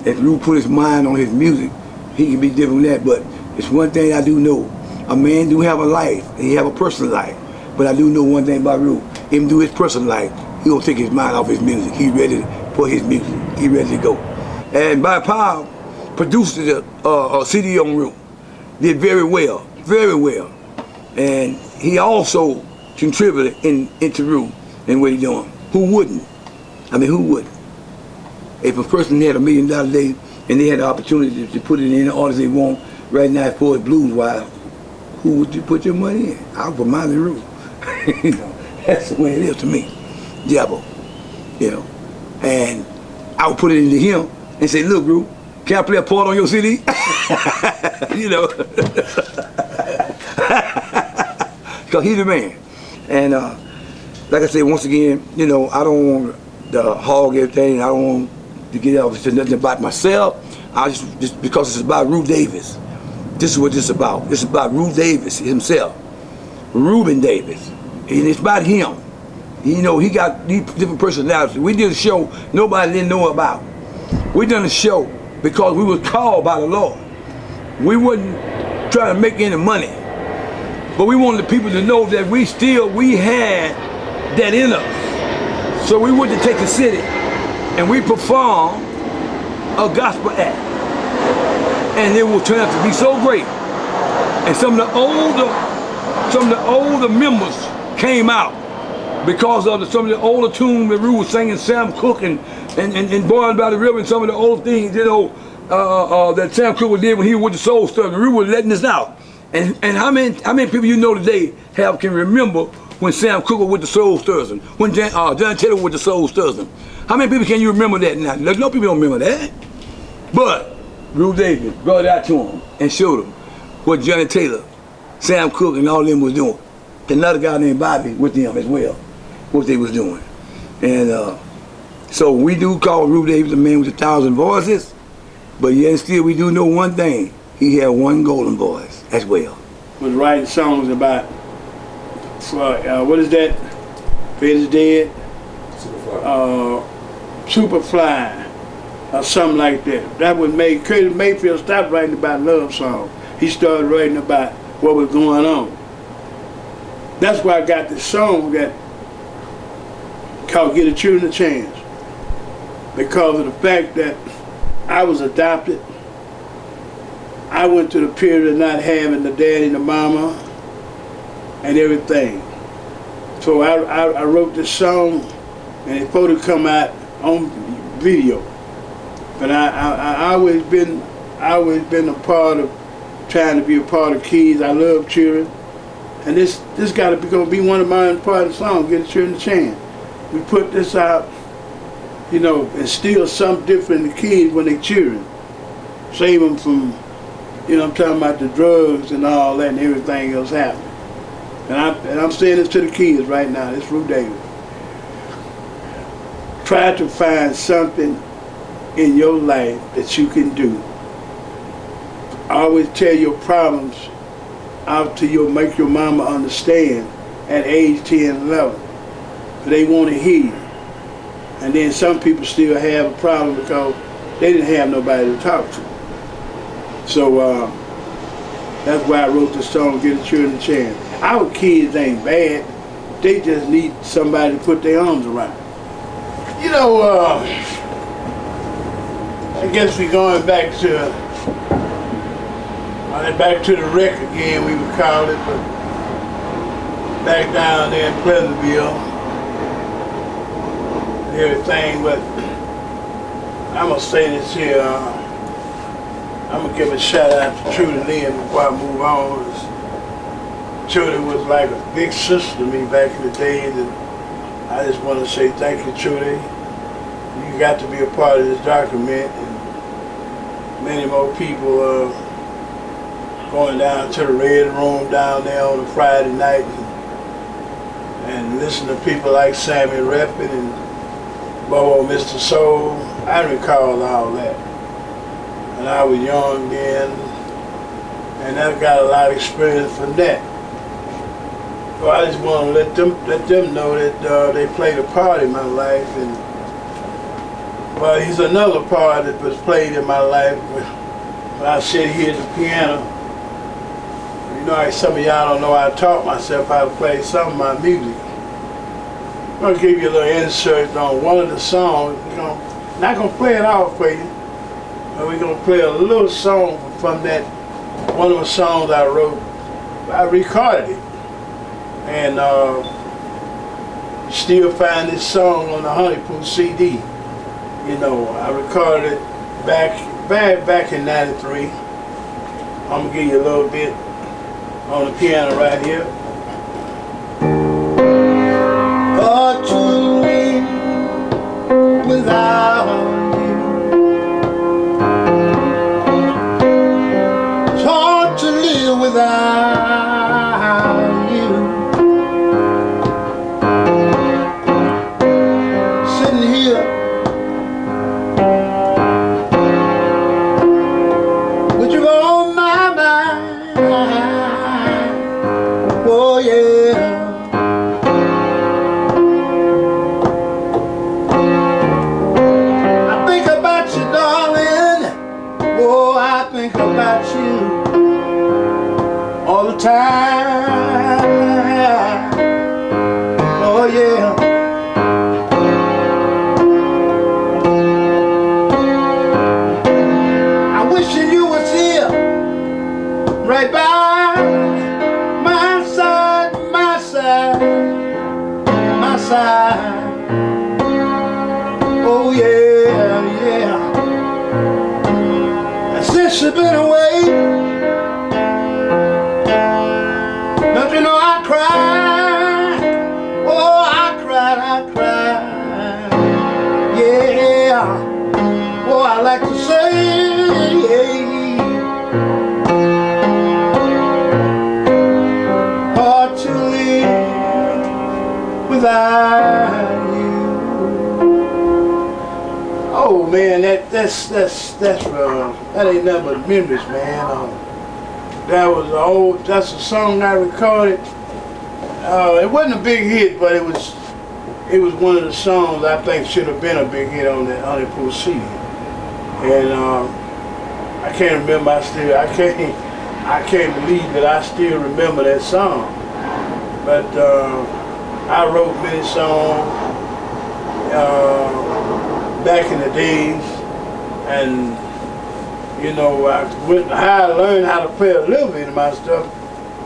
if Rue put his mind on his music, he can be different than that. But it's one thing I do know. A man do have a life, and he have a personal life. But I do know one thing about Rue. Even through his personal life, he don't take his mind off his music. He's ready for his music. He's ready to go. And by Powell produced a CD on Rue. Did very well, very well. And he also contributed into Rue and what he's doing. Who wouldn't? I mean, who wouldn't? If a person had $1 million a day and they had the opportunity to put it in the artist they want right now for blues wise, who would you put your money in? I would put mine in Rue. You know, that's the way it is to me. Diablo. You know. And I would put it into him and say, look, Rue, can I play a part on your CD? You know. Because he's the man. And like I said, once again, you know, I don't want to hog everything. I don't want to get out to nothing about myself. I just because it's about Rue Davis. This is what this is about. It's about Rue Davis himself. Reuben Davis. And it's about him. You know, he got these different personalities. We did a show nobody didn't know about. We done a show because we was called by the Lord. We wasn't trying to make any money. But we wanted the people to know that we had that in us. So we went to take the city and we performed a gospel act. And it will turn out to be so great. And some of the older members came out because of some of the older tunes that Rue was singing, Sam Cooke and Born by the River, and some of the old things, you know, that Sam Cooke did when he was with the Soul Stirrers. Rue was letting us out. And how many people you know today can remember when Sam Cooke was with the Soul Stirrers, when John Taylor was with the Soul Stirrers? How many people can you remember that now? No people don't remember that. But Rue Davis brought it out to him and showed him what Johnny Taylor, Sam Cooke, and all them was doing. Another guy named Bobby with them as well, what they was doing. And so we do call Rue Davis the man with 1,000 voices, but yet still we do know one thing. He had one golden voice as well. Was writing songs about, what is that? Fed is Dead? Superfly. Or something like that. That would make Curtis Mayfield stop writing about love songs. He started writing about what was going on. That's why I got this song that called Give the Children a Chance. Because of the fact that I was adopted. I went through the period of not having the daddy and the mama and everything. So I wrote this song and it's supposed to come out on video. But I always been a part of trying to be a part of kids. I love children. And this gonna be one of my part of the songs, Give the Children a Chance. We put this out, you know, and still something different in the kids when they're children. save them from, you know, I'm talking about the drugs and all that and everything else happening. And I'm saying this to the kids right now, this Rue Davis. Try to find something in your life that you can do. Always tell your problems out to make your mama understand at age 10, 11. They want to hear you. And then some people still have a problem because they didn't have nobody to talk to. So that's why I wrote the song, Give the Children a Chance. Our kids ain't bad. They just need somebody to put their arms around. You know, I guess we're going back to the wreck again, we would call it, but back down there in Pleasantville and everything. But I'm gonna say this here. I'm gonna give a shout out to Trudy Lynn before I move on. Trudy was like a big sister to me back in the days, and I just want to say thank you, Trudy. You got to be a part of this document, and many more people going down to the Red Room down there on a Friday night and listen to people like Sammy Reppin and Bobo Mr. Soul. I recall all that. And I was young then, and I got a lot of experience from that. So I just want to let them know that they played a part in my life, and well, he's another part that was played in my life when I sit here at the piano. You know, like some of y'all don't know, I taught myself how to play some of my music. I'm gonna give you a little insert on one of the songs. Not gonna play it all for you. We're going to play a little song from that, one of the songs I wrote. I recorded it. And still find this song on the Honeypoo CD. You know, I recorded it back in 93. I'm going to give you a little bit on the piano right here. Hard to live without without you. Sitting here with you on my mind. Oh yeah. I think about you, darling. Oh, I think about you all the time. Oh yeah. I wish you was here, right by my side, my side, my side. Oh yeah, yeah. And since you've been away, you know I cried, oh I cried, yeah, oh I like to say, hard to live without you. Oh man, that's that ain't nothing but memories, man. That was that's a song I recorded. It wasn't a big hit, but it was one of the songs I think should have been a big hit on that Honeypoo CD. And I can't remember. I can't believe that I still remember that song. But I wrote many songs back in the days, and you know, how I learned how to play a little bit of my stuff.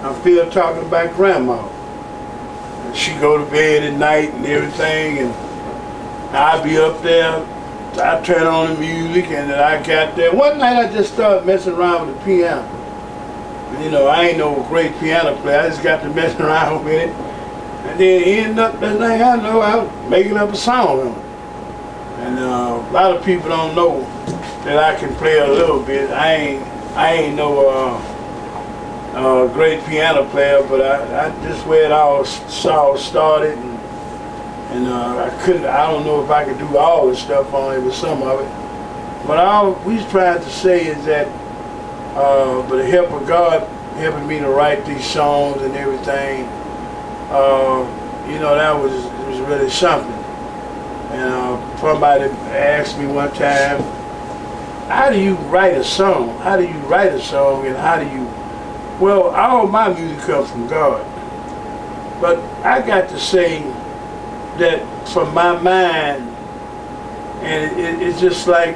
I'm still talking about Grandma. And she go to bed at night and everything, and I'd be up there. I turn on the music, and then I got there. One night I just started messing around with the piano. And, you know, I ain't no great piano player. I just got to messing around with it. And then end up, the thing I know, I was making up a song on it. And a lot of people don't know that I can play a little bit. I ain't no great piano player, but I just where it all started, and I don't know if I could do all the stuff on it, but some of it. But all we tried to say is that, with the help of God helping me to write these songs and everything, you know, that was really something. And somebody asked me one time, how do you write a song? How do you write a song, and how do you? Well, all my music comes from God, but I got to say that from my mind, and it's just like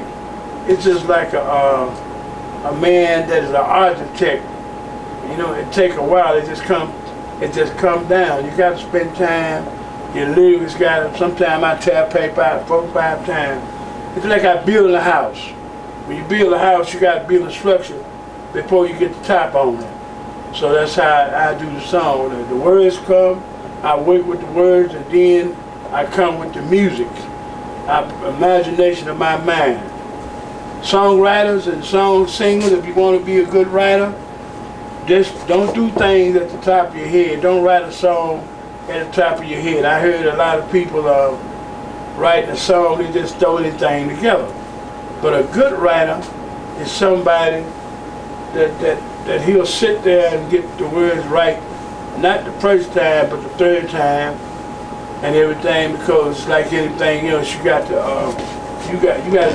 a man that is an architect. You know, it take a while. It just come down. You got to spend time. Your lyrics got to. Sometimes I tear paper out 4 or 5 times. It's like I build a house. When you build a house, you got to build a structure before you get the top on it. So that's how I do the song. The words come, I work with the words, and then I come with the music. Imagination of my mind. Songwriters and song singers, if you want to be a good writer, just don't do things at the top of your head. Don't write a song at the top of your head. I heard a lot of people writing a song, they just throw anything together. But a good writer is somebody that he'll sit there and get the words right, not the first time, but the third time, and everything. Because it's like anything else, you got to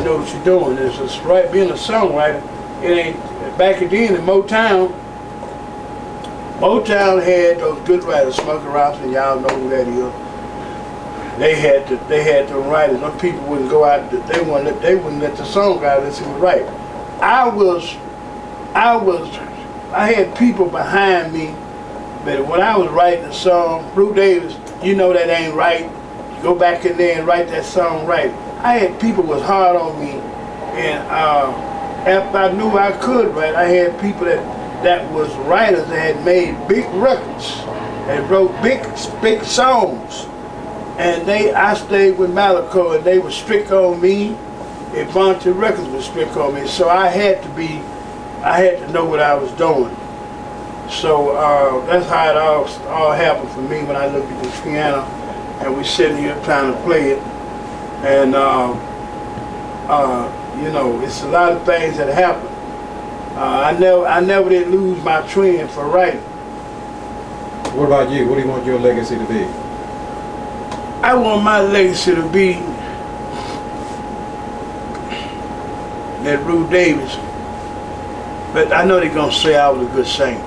know what you're doing. It's just right. Being a songwriter, it ain't back then in Motown. Motown had those good writers, Smokey Robinson. Y'all know who that is. They had the writers. Those people wouldn't go out. They wouldn't let the songwriter listen to write. I had people behind me, but when I was writing a song, Rue Davis, you know that ain't right. Go back in there and write that song right. I had people was hard on me, and after I knew I could write, I had people that was writers that had made big records and wrote big songs, and I stayed with Malaco, and they were strict on me. Advantage Records was strict on me, so I had to know what I was doing. So that's how it all happened for me when I looked at the piano and we sitting here trying to play it. And you know, it's a lot of things that happen. I never did lose my trend for writing. What about you? What do you want your legacy to be? I want my legacy to be that Rue Davis. But I know they're gonna say I was a good singer.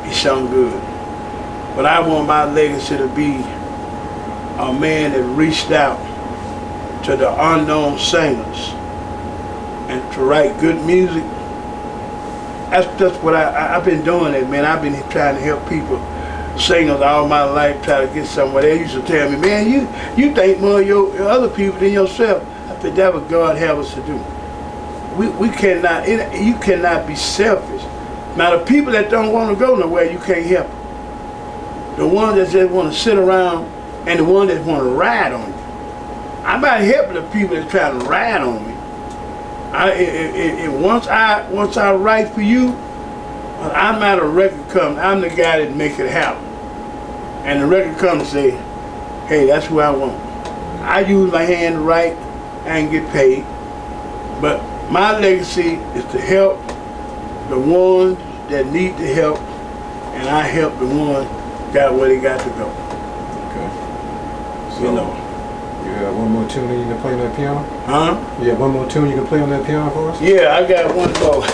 He sung good. But I want my legacy to be a man that reached out to the unknown singers and to write good music. That's what I've been doing it, man. I've been trying to help people, singers all my life, try to get somewhere. They used to tell me, man, you think more of your other people than yourself. I think that's what God have us to do. We cannot, you cannot be selfish. Now the people that don't want to go nowhere, you can't help them. The ones that just want to sit around and the ones that want to ride on you. I'm not helping the people that try to ride on me. Once I write for you, I'm not a record company. I'm the guy that make it happen. And the record company say, hey, that's who I want. I use my hand to write and get paid. But my legacy is to help the ones that need the help, and I help the ones got where they got to go. Okay. So, you know. You have one more tune you can play on that piano? Huh? You have one more tune you can play on that piano for us? Yeah, I got one more.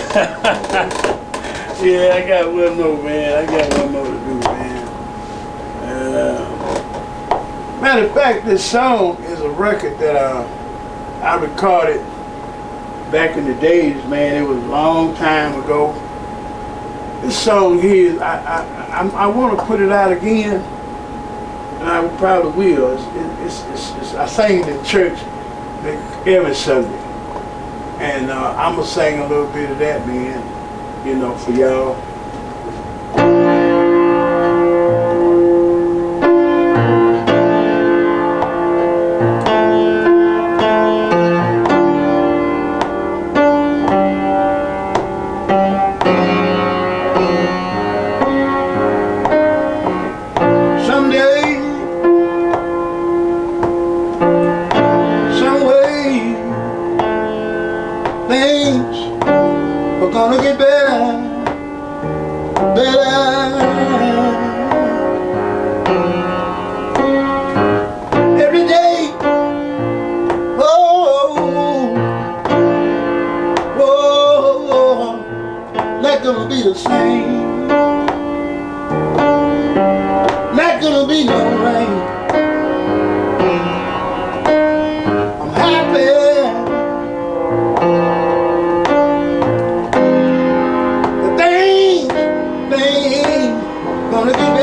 Yeah, I got one more, man. I got one more to do, man. Matter of fact, this song is a record that I recorded back in the days, man. It was a long time ago. This song here, I want to put it out again, and I probably will. I sing it in church every Sunday, and I'm gonna sing a little bit of that, man. You know, for y'all.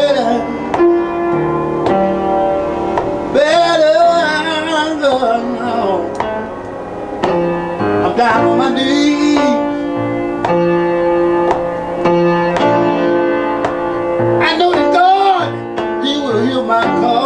better, now. I'm down on my knees. I know that God, He will hear my call.